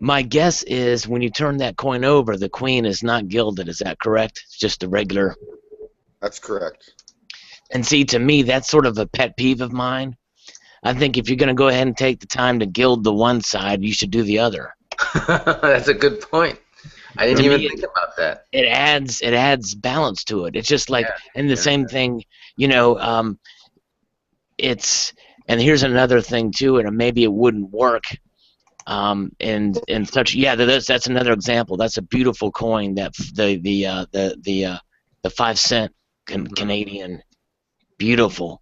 my guess is when you turn that coin over, the queen is not gilded. Is that correct? It's just the regular. That's correct. And see, to me, that's sort of a pet peeve of mine. I think if you're going to go ahead and take the time to gild the one side, you should do the other. That's a good point. I didn't To even me, think about that. It adds balance to it. It's just like, Yeah, and the yeah. same thing, you know. It's, and here's another thing too, and maybe it wouldn't work. And such, yeah, that's another example. That's a beautiful coin. That the 5 cent Canadian, beautiful.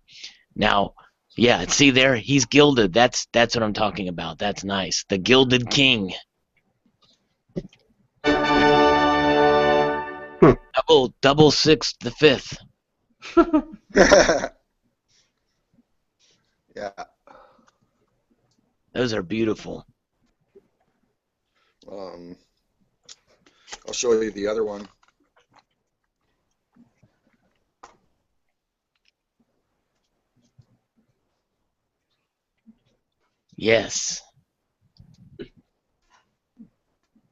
Now, yeah, see there, he's gilded. That's what I'm talking about. That's nice. The gilded king. Double six the fifth. Yeah. Those are beautiful. I'll show you the other one. Yes.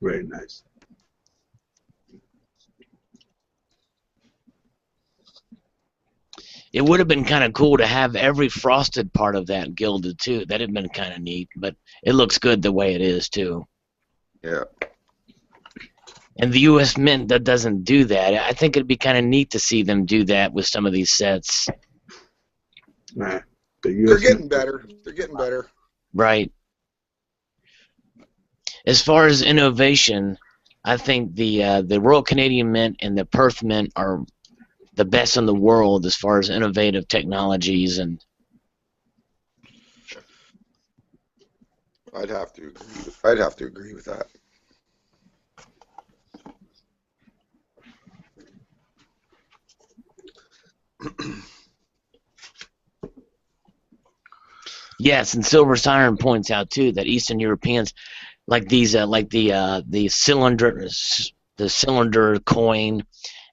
Very nice. It would have been kind of cool to have every frosted part of that gilded too. That'd have been kind of neat, but it looks good the way it is too. Yeah. And the U.S. Mint that doesn't do that. I think it'd be kind of neat to see them do that with some of these sets. Nah, They're getting better. They're getting better. Right. As far as innovation, I think the Royal Canadian Mint and the Perth Mint are the best in the world as far as innovative technologies. And I'd have to agree with that. yes, and Silver Siren points out too that Eastern Europeans like these, like the cylinder coin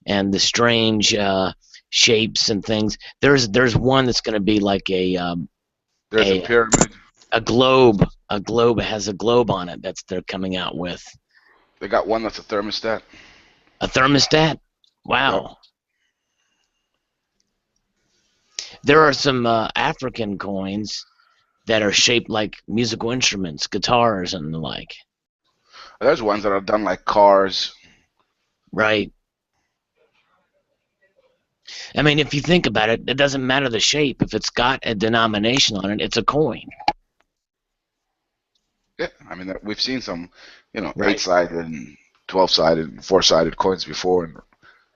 and the strange shapes and things. There's one that's going to be like There's a pyramid. a globe a globe has a globe on it they're coming out with. They got one that's a thermostat. A thermostat? Wow. Yep. There are some African coins that are shaped like musical instruments, guitars and the like. There's ones that are done like cars. Right. I mean, if you think about it, it doesn't matter the shape. If it's got a denomination on it, it's a coin. Yeah, I mean, we've seen some, Right. 8-sided and 12-sided and 4-sided coins before, and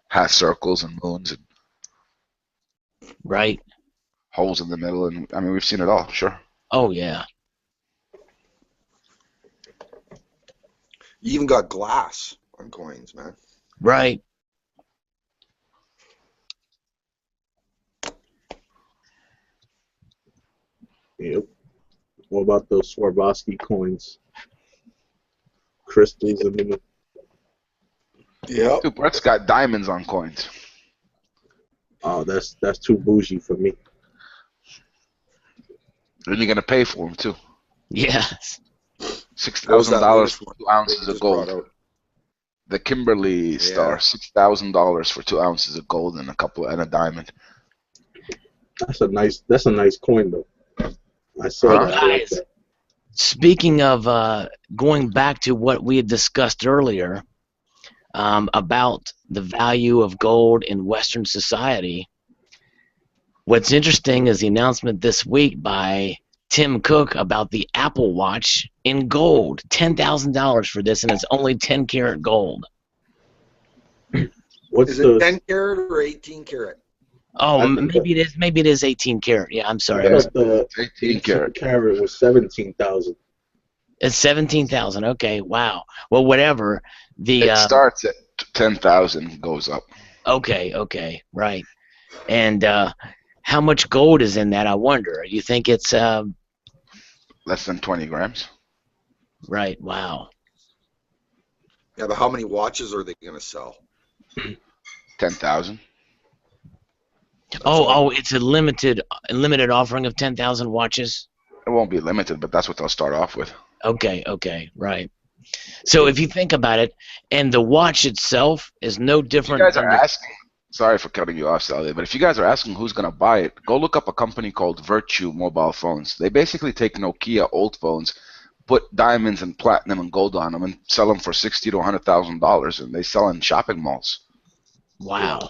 half circles and moons and Right. holes in the middle, and I mean, we've seen it all, sure. Oh, yeah. You even got glass on coins, man. Right. Yep. What about those Swarovski coins? Crystals in them. Yeah. Dude, Brett's got diamonds on coins. Oh, that's too bougie for me. And you're gonna pay for them too. Yes. What was that $6,000 latest for one 2 ounces they of just brought gold. out? The Kimberly Yeah. Star, $6,000 for 2 ounces of gold and a diamond. That's a nice coin though. I saw Huh? that. I like Guys, that. speaking of going back to what we had discussed earlier about the value of gold in Western society, what's interesting is the announcement this week by Tim Cook about the Apple Watch in gold. $10,000 for this, and it's only 10 karat gold. What's Is it the? 10 karat or 18 karat? Oh, I think maybe it is 18 karat. Yeah, I'm sorry. I thought the It's 18 18 karat. carat was 17,000. It's 17,000. Okay, wow. Well, whatever. It starts at 10,000, goes up. Okay, right. And how much gold is in that? I wonder. You think it's Less than 20 grams. right? Wow. Yeah, but how many watches are they going to sell? 10,000. Oh, it's a limited offering of 10,000 watches. It won't be limited, but that's what they'll start off with. Okay, right. So if you think about it, and the watch itself is no If you different guys than are asking, sorry for cutting you off, Sally, but if you guys are asking who's going to buy it, go look up a company called Virtue Mobile Phones. They basically take Nokia old phones, put diamonds and platinum and gold on them, and sell them for $60,000 to $100,000, and they sell in shopping malls. wow.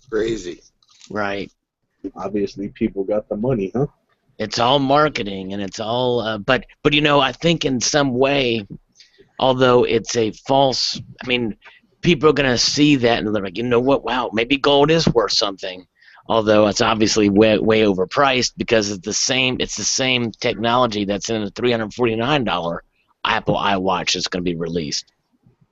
Crazy. Right. Obviously, people got the money, huh? It's all marketing, and it's all but I think in some way, although it's a false, I mean, people are going to see that and they're like, you know what, wow, maybe gold is worth something, although it's obviously way overpriced because it's the same technology that's in a $349 Apple iWatch that's going to be released.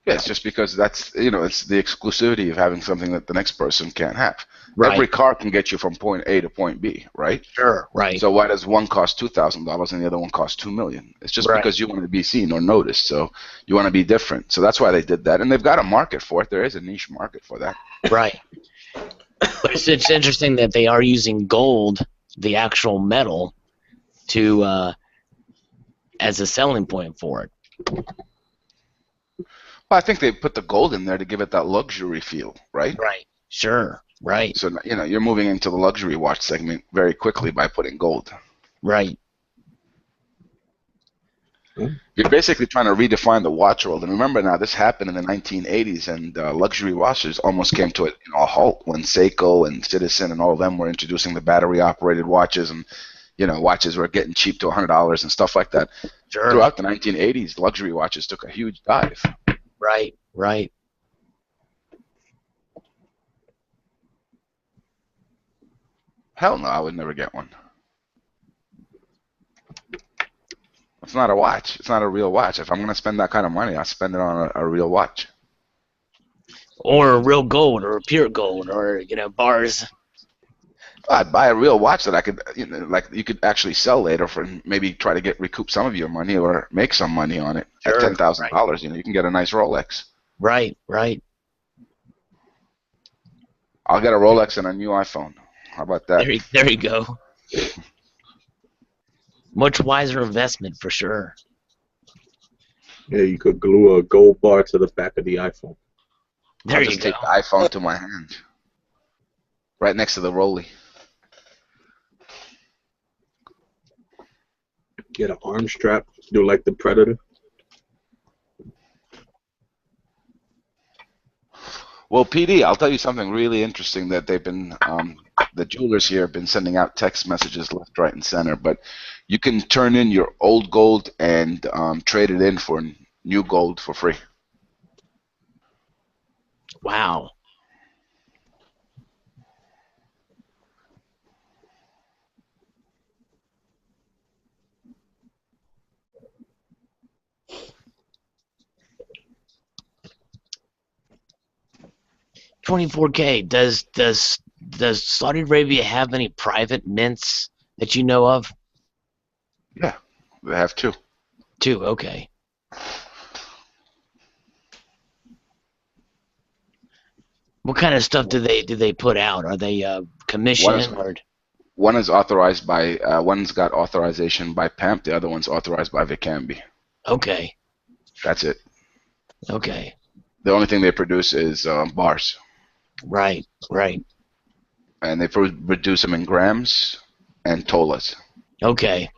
Yeah, it's just because that's, it's the exclusivity of having something that the next person can't have. Right. Every car can get you from point A to point B, right? Sure, right. So why does one cost $2,000 and the other one cost $2 million? It's just Right. because you want to be seen or noticed. So you want to be different. So that's why they did that, and they've got a market for it. There is a niche market for that. Right. But it's interesting that they are using gold, the actual metal, to as a selling point for it. Well, I think they put the gold in there to give it that luxury feel, right? Right. Sure. Right. So you're moving into the luxury watch segment very quickly by putting gold. Right. You're basically trying to redefine the watch world. And remember now, this happened in the 1980s, and luxury watches almost came to a halt when Seiko and Citizen and all of them were introducing the battery-operated watches, and watches were getting cheap to $100 and stuff like that. Sure. Throughout the 1980s, luxury watches took a huge dive. Right. Hell no, I would never get one. It's not a watch. It's not a real watch. If I'm going to spend that kind of money, I'll spend it on a real watch. Or a real gold, or a pure gold, or bars. I'd buy a real watch that I could, like you could actually sell later for maybe try to recoup some of your money or make some money on it. Sure, At $10,000, you can get a nice Rolex. Right. I'll get a Rolex and a new iPhone. How about that? There you go. Much wiser investment for sure. Yeah, you could glue a gold bar to the back of the iPhone. There I'll you just go. take the iPhone to my hand, right next to the rollie. Get an arm strap. Do like the Predator. Well, PD, I'll tell you something really interesting that they've been, the jewelers here have been sending out text messages left, right, and center. But you can turn in your old gold and trade it in for new gold for free. Wow. $24K. Does Saudi Arabia have any private mints that you know of? Yeah, they have two. Two. Okay. What kind of stuff do they put out? Are they commissioned or? One is authorized by, one's got authorization by PAMP, the other one's authorized by Vicambi. Okay. That's it. Okay. The only thing they produce is bars. Right. Right. And they produce them in grams and tolas. Okay.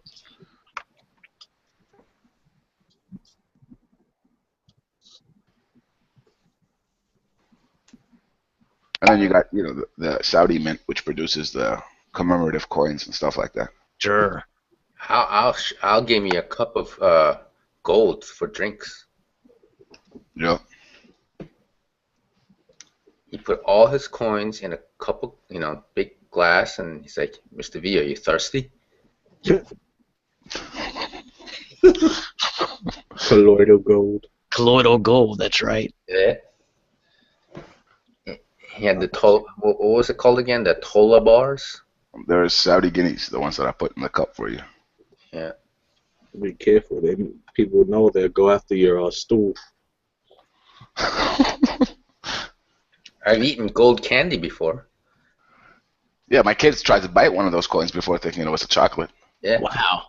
And then you got, the Saudi Mint, which produces the commemorative coins and stuff like that. Sure. I'll give me a cup of gold for drinks. Yeah. He put all his coins in a cup of, big glass, and he's like, "Mr. V, are you thirsty?" Colloidal gold. Colloidal gold. That's right. Yeah. He had the what was it called again? The Tola bars. There's Saudi guineas, the ones that I put in the cup for you. Yeah. Be careful. People know they'll go after your stool. I've eaten gold candy before. Yeah, my kids tried to bite one of those coins before thinking it was a chocolate. Yeah. Wow.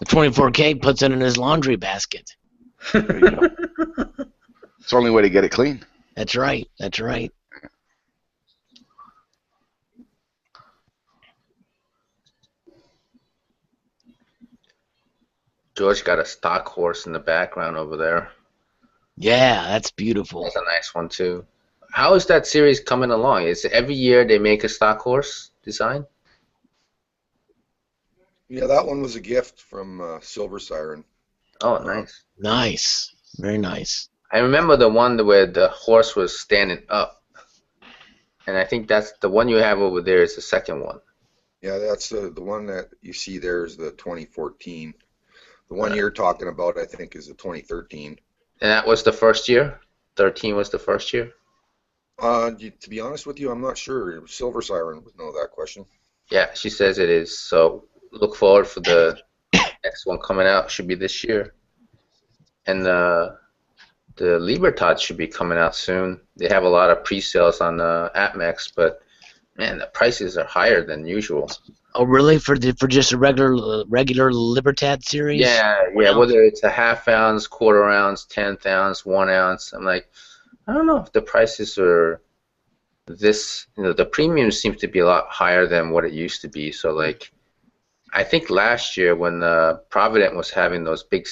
The 24K puts it in his laundry basket. There you go. It's the only way to get it clean. That's right. That's right. George got a stock horse in the background over there. Yeah, that's beautiful. That's a nice one too. How is that series coming along? Is it every year they make a stock horse design? Yeah, that one was a gift from Silver Siren. Oh, nice. Nice. Very nice. I remember the one where the horse was standing up. And I think that's the one you have over there is the second one. Yeah, that's the one that you see there is the 2014. The one you're talking about, I think, is the 2013. And that was the first year? 13 was the first year? To be honest with you, I'm not sure. Silver Siren would know that question. Yeah, she says it is. So look forward for the next one coming out. Should be this year. And the Libertads should be coming out soon. They have a lot of pre-sales on AppMex, but man, the prices are higher than usual. Oh, really? For just a regular Libertad series? Yeah, Wow. Whether it's a half ounce, quarter ounce, 10th ounce, 1 ounce. I'm like, I don't know if the prices are this. The premiums seem to be a lot higher than what it used to be. So like, I think last year when Provident was having those big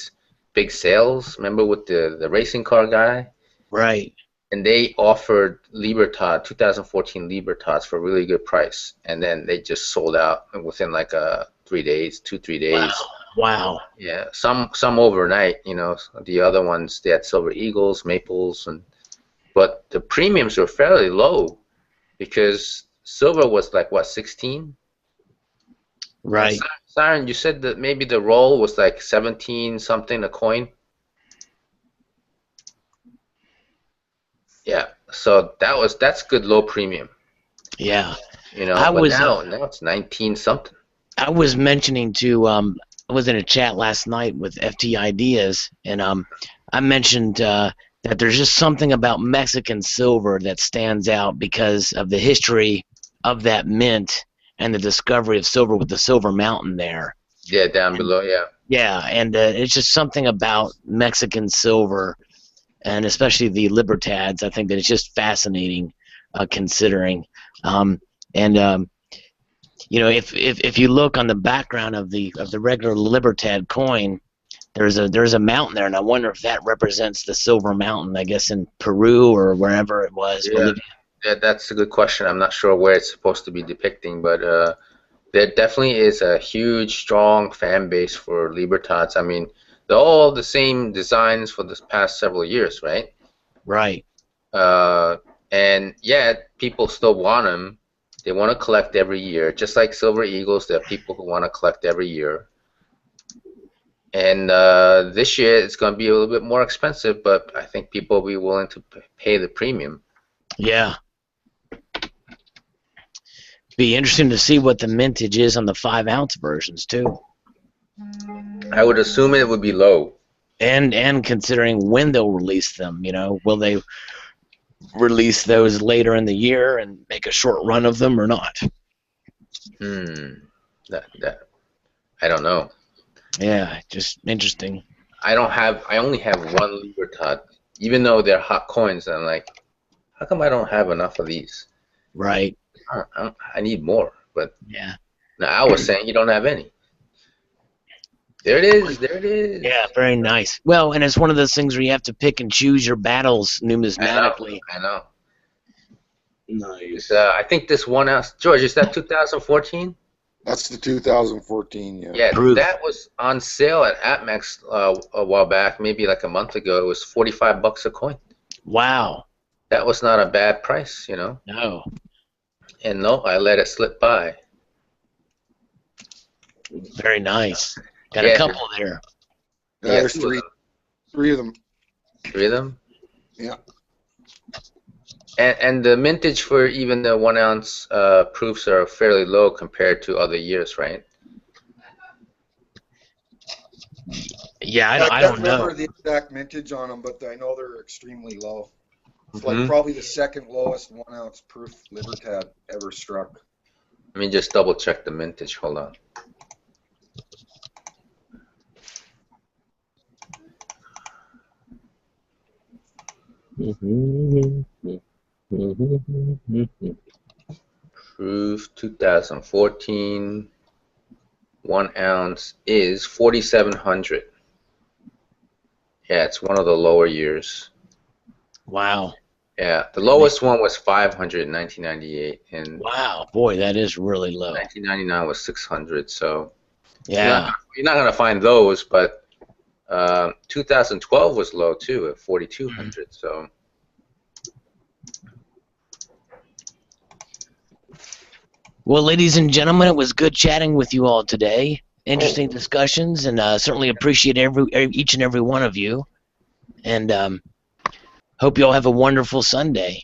sales, remember with the racing car guy? Right. And they offered Libertad 2014 Libertads for a really good price, and then they just sold out within like 3 days, 2-3 days. Wow. Yeah, some overnight. The other ones they had Silver Eagles, Maples, but the premiums were fairly low because silver was like what 16. Right. Siren, you said that maybe the roll was like 17 something a coin. Yeah, so that's good low premium. Yeah. But now it's 19 something. I was mentioning to I was in a chat last night with FT Ideas, and I mentioned that there's just something about Mexican silver that stands out because of the history of that mint and the discovery of silver with the Silver Mountain there. Yeah, down below, yeah. Yeah, and it's just something about Mexican silver, and especially the Libertads. I think that it's just fascinating, considering. Um, and you know, if you look on the background of the regular Libertad coin, there's a mountain there, and I wonder if that represents the Silver Mountain. I guess in Peru or wherever it was, Yeah, Bolivia. yeah, that's a good question. I'm not sure where it's supposed to be depicting, but there definitely is a huge, strong fan base for Libertads. I mean, they're all the same designs for the past several years, right? Right. Uh, and yet people still want them. They want to collect every year, just like Silver Eagles. There are people who want to collect every year. And this year it's going to be a little bit more expensive, but I think people will be willing to pay the premium. Yeah. Be interesting to see what the mintage is on the 5-ounce versions too. I would assume it would be low. And considering when they'll release them, you know, will they release those later in the year and make a short run of them or not? That I don't know. Yeah, just interesting. I only have one Libertad, even though they're hot coins. I'm like, how come I don't have enough of these? Right. I need more. But Yeah. now I was saying you don't have any. There it is. There it is. Yeah, very nice. Well, and it's one of those things where you have to pick and choose your battles numismatically. I know. Nice. I think this 1 ounce, George, is that 2014? That's the 2014, yeah. Yeah, Proof. that was on sale at APMEX a while back, maybe like a month ago. It was $45 a coin. Wow. That was not a bad price, you know. No. And no, I let it slip by. Very nice. Got Yeah. a couple there. Yeah, Yeah, there's two of three of them. 3 of them. Yeah. And the mintage for even the 1 ounce proofs are fairly low compared to other years, right? Yeah, I can't don't know. remember the exact mintage on them, but I know they're extremely low. It's Mhm. like probably the second lowest 1 ounce proof Libertad ever struck. Let me just double check the mintage. Hold on. Proof 2014 1 ounce is 4,700. Yeah, it's one of the lower years. Wow. Yeah, the lowest one was 500 in 1998, and Wow. Boy, that is really low. 1999 was 600. So Yeah. you're not gonna find those, but 2012 was low too at 4,200. So Well, ladies and gentlemen, it was good chatting with you all today. Interesting discussions, and certainly appreciate each and every one of you. And hope you all have a wonderful Sunday.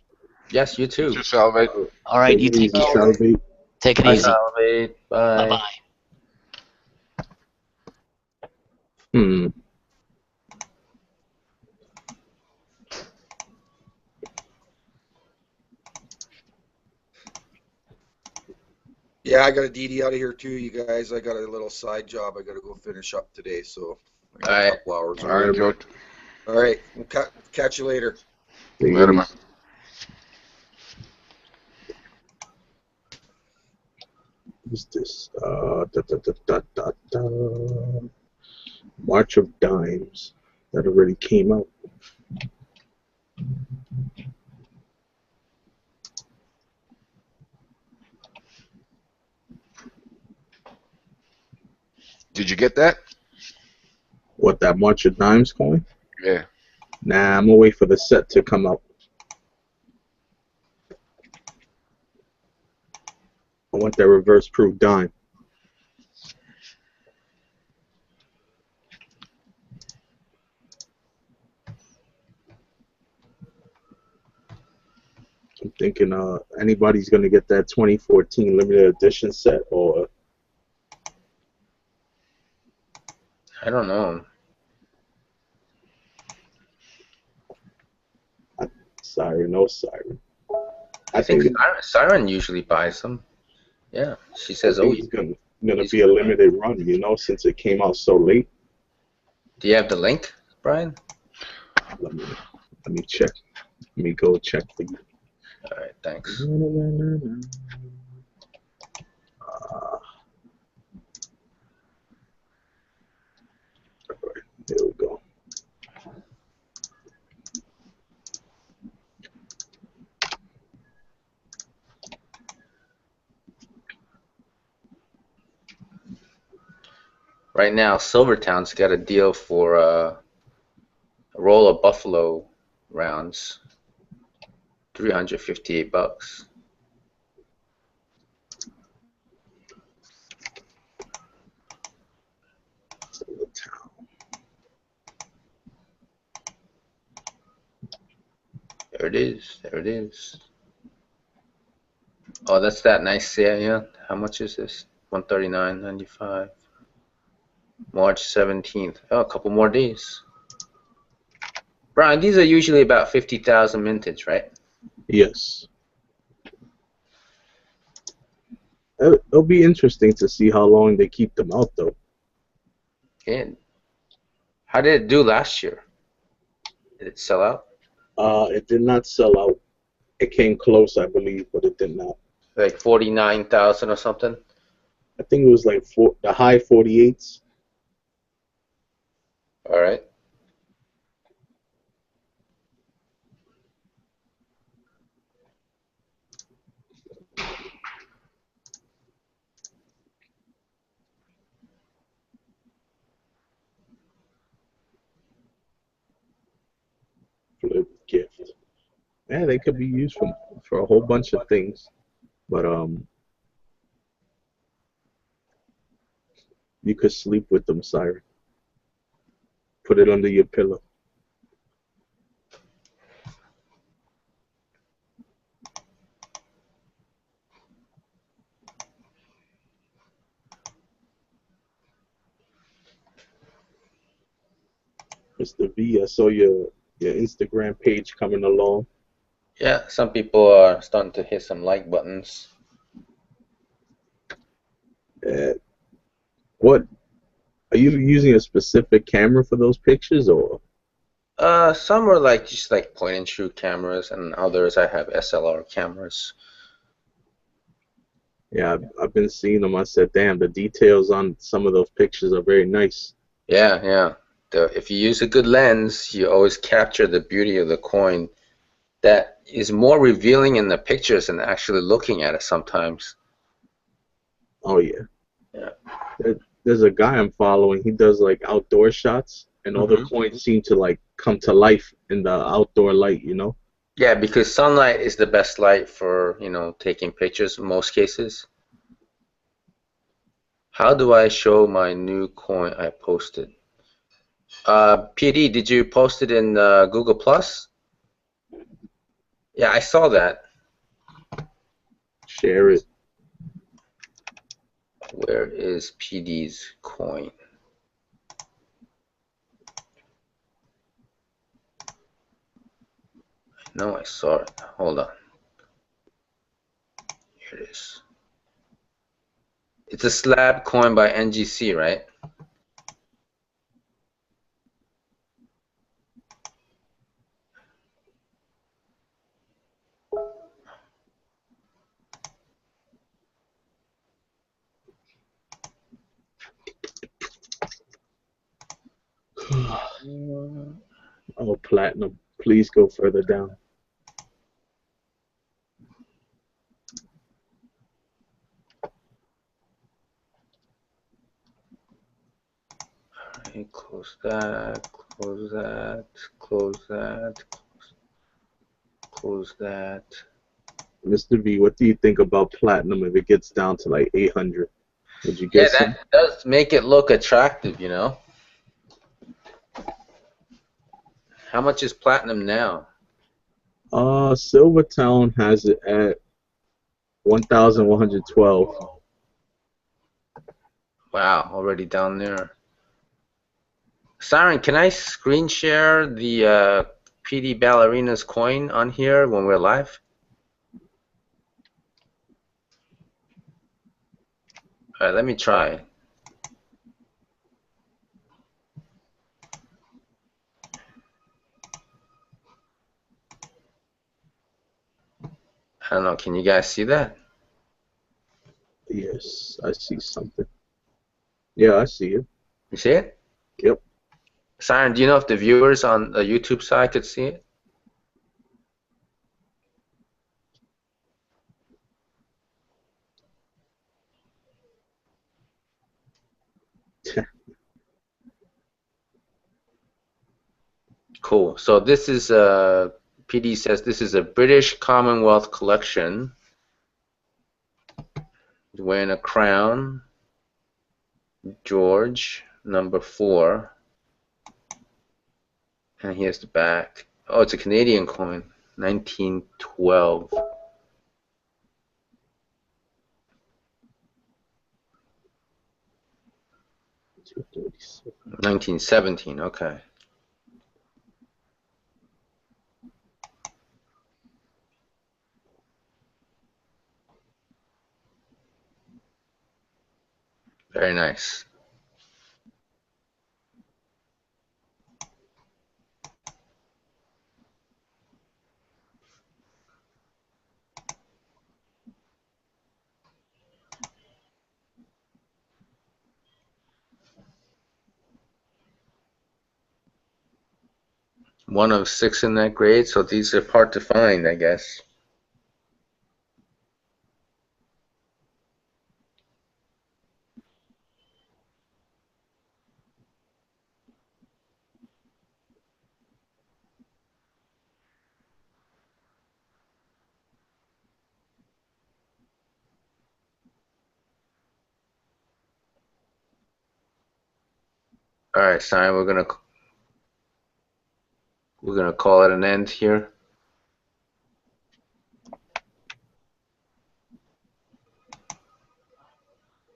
yes, you too. To salvate. All right, you take care. Salvate. Take it Bye, easy. Salvate. Bye. Bye-bye. Hmm. Yeah, I got a DD out of here too, you guys. I got a little side job I got to go finish up today, so I got All right. a couple hours. All right, George. All right, we'll catch you later. Later, man. What's this? March of Dimes. That already came out. Did you get that? What, that March of Dimes coin? Yeah. Nah, I'm gonna wait for the set to come out. I want that reverse proof dime. I'm thinking anybody's gonna get that 2014 limited edition set, or I don't know. Siren, no Siren. I think Siren usually buys them. Yeah, she says, I "Oh, think it's gonna he's be a gonna- limited run, you know, since it came out so late. Do you have the link, Brian? Let me check. Let me go check for you. All right, thanks. Here we go. Right now, Silvertown's got a deal for a roll of buffalo rounds, $358. There it is. There it is. Oh, that's that nice sale, yeah. How much is this? $139.95. March 17th. Oh, a couple more days. Brian, these are usually about 50,000 mintage, right? Yes. It'll be interesting to see how long they keep them out, though. And how did it do last year? Did it sell out? It did not sell out. It came close, I believe, but it did not. Like 49,000 or something? I think it was like the high 48s. All right. Flip gift. Yeah, they could be used for a whole bunch of things, but you could sleep with them, Siren. Put it under your pillow. Mr. V, I saw your Instagram page coming along. Yeah, some people are starting to hit some like buttons. What are you using a specific camera for those pictures, or? Some are like just like point and shoot cameras, and others I have SLR cameras. Yeah, I've been seeing them. I said, damn, the details on some of those pictures are very nice. Yeah, yeah. If you use a good lens, you always capture the beauty of the coin. That is more revealing in the pictures than actually looking at it sometimes. Oh yeah. Yeah. There's a guy I'm following. He does like outdoor shots, and all the coins seem to like come to life in the outdoor light. You know. Yeah, because sunlight is the best light for, taking pictures in most cases. How do I show my new coin I posted? PD, did you post it in Google Plus? Yeah, I saw that. Share it. Where is PD's coin? I know I saw it. Hold on. Here it is. It's a slab coin by NGC, right? Oh, platinum. Please go further down. Alright, close that, close that, close that, close that. Mr. V, what do you think about platinum if it gets down to like 800? Would you Yeah, get some? that does make it look attractive, How much is platinum now? Silvertown has it at 1,112. Wow, already down there. Siren, can I screen share the PD Ballerina's coin on here when we're live? All right, let me try. don't know. Can you guys see that? Yes, I see something. Yeah, I see it. You see it? Yep. Siren, do you know if the viewers on the YouTube side could see it? Cool. So this is PD says this is a British Commonwealth collection. He's wearing a crown. George, number 4. And here's the back. Oh, it's a Canadian coin. 1912. 1917, okay. Very nice. One of 6 in that grade, so these are hard to find, I guess. All right, Simon, we're gonna call it an end here.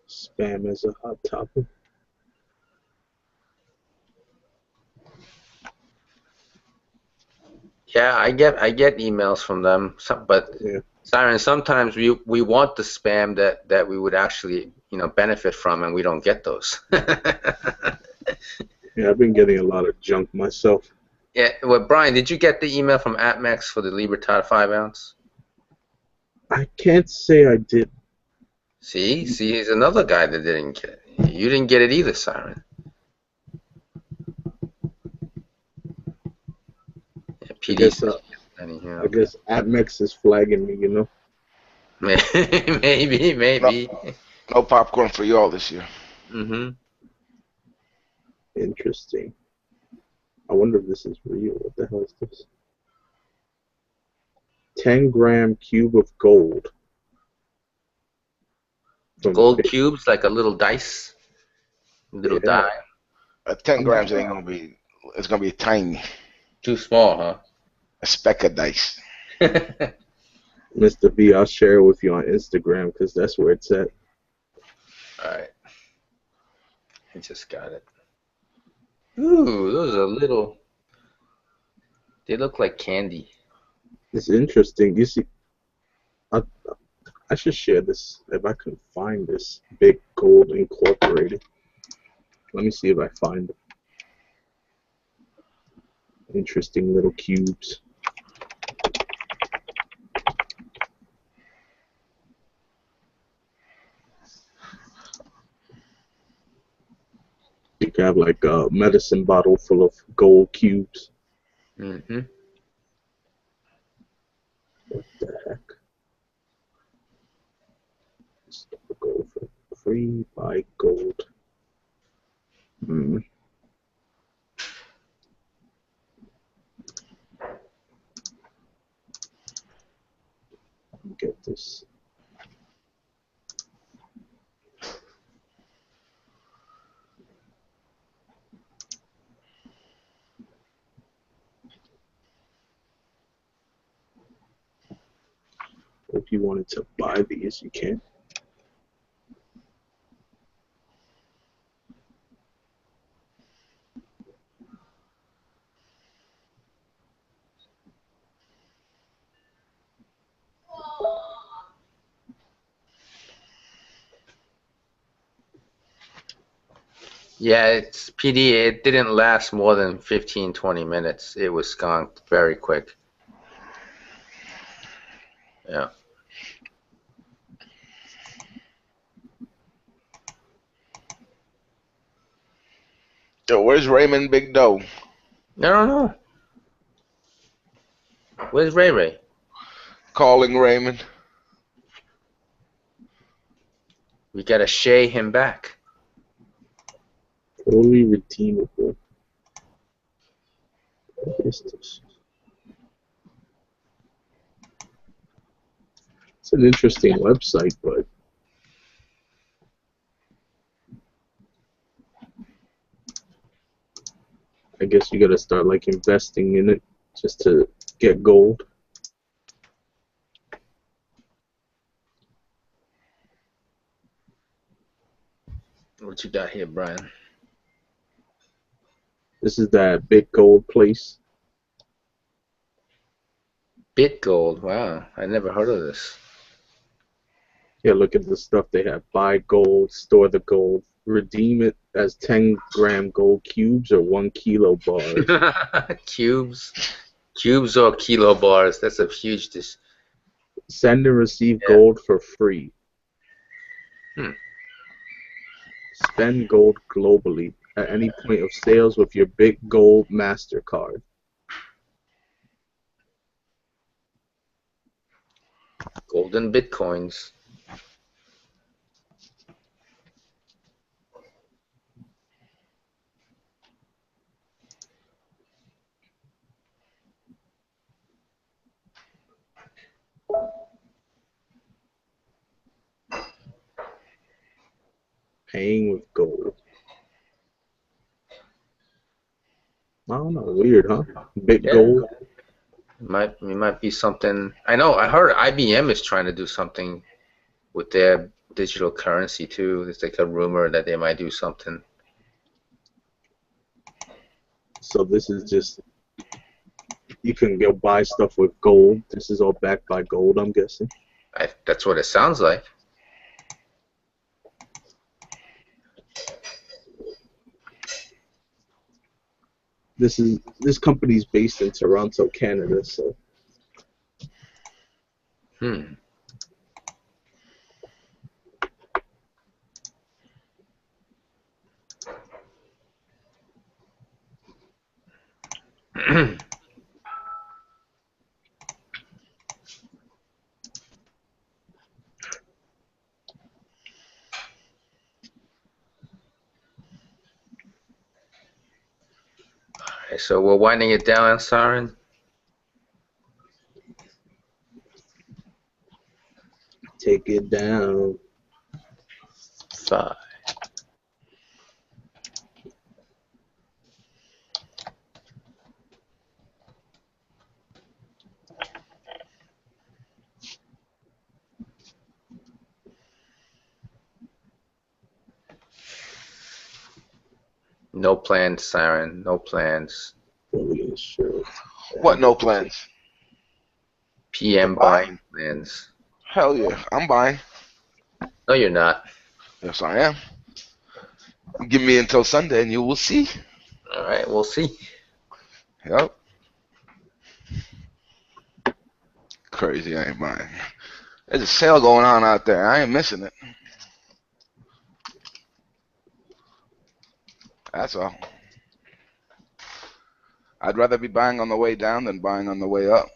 Spam is a hot topic. Yeah, I get emails from them, but Yeah. Siren, sometimes we want the spam that we would actually benefit from, and we don't get those. Yeah, I've been getting a lot of junk myself. Yeah, well, Brian, did you get the email from APMEX for the Libertad 5 ounce? I can't say I did. See, he's another guy that didn't get it. You didn't get it either, Siren. Yeah, PD. I guess APMEX is flagging me, you know. maybe. No popcorn for y'all this year. Mm-hmm. Interesting. I wonder if this is real. What the hell is this? 10-gram cube of gold. Gold cubes, like a little dice, little die. 10 grams ain't gonna be. It's gonna be tiny. Too small, huh? A speck of dice. Mr. B, I'll share it with you on Instagram because that's where it's at. All right. I just got it. Ooh, those are little. They look like candy. It's interesting. You see, I should share this if I can find this big gold incorporated. Let me see if I find it. Interesting little cubes. You can have like a medicine bottle full of gold cubes. Mm-hmm. What the heck? Gold for free, buy gold. Get this. If you wanted to buy these, you can. Yeah, it's PD. It didn't last more than 15-20 minutes. It was gone very quick. Yeah. Yo, where's Raymond Big Doe? I don't know. Where's Ray Ray? Calling Raymond. We gotta shay him back. Totally redeemable. What is this? It's an interesting website, but I guess you gotta start like investing in it just to get gold. What you got here, Brian? This is that big gold place. BitGold. Wow, I never heard of this. Yeah, look at the stuff they have. Buy gold, store the gold, redeem it as 10-gram gold cubes or 1 kilo bars. Cubes or kilo bars. That's a huge Send and receive Yeah. gold for free. Hmm. Spend gold globally at any point of sales with your Big Gold MasterCard. golden bitcoins. Paying with gold. I don't know. Weird, huh? Big Yeah. gold. It might be something. I know. I heard IBM is trying to do something with their digital currency too. There's like a rumor that they might do something. So this is just, you can go buy stuff with gold. This is all backed by gold, I'm guessing. That's what it sounds like. This company's based in Toronto, Canada, so Hmm. Alright, so we're winding it down, Siren. take it down. 5. No plans, Siren. No plans. Bullion shirt. What? No plans? PM To buy? buying plans. Hell yeah, I'm buying. No, you're not. Yes, I am. Give me until Sunday, and you will see. All right, we'll see. Yep. Crazy, I ain't buying. There's a sale going on out there. I ain't missing it. That's all. I'd rather be buying on the way down than buying on the way up.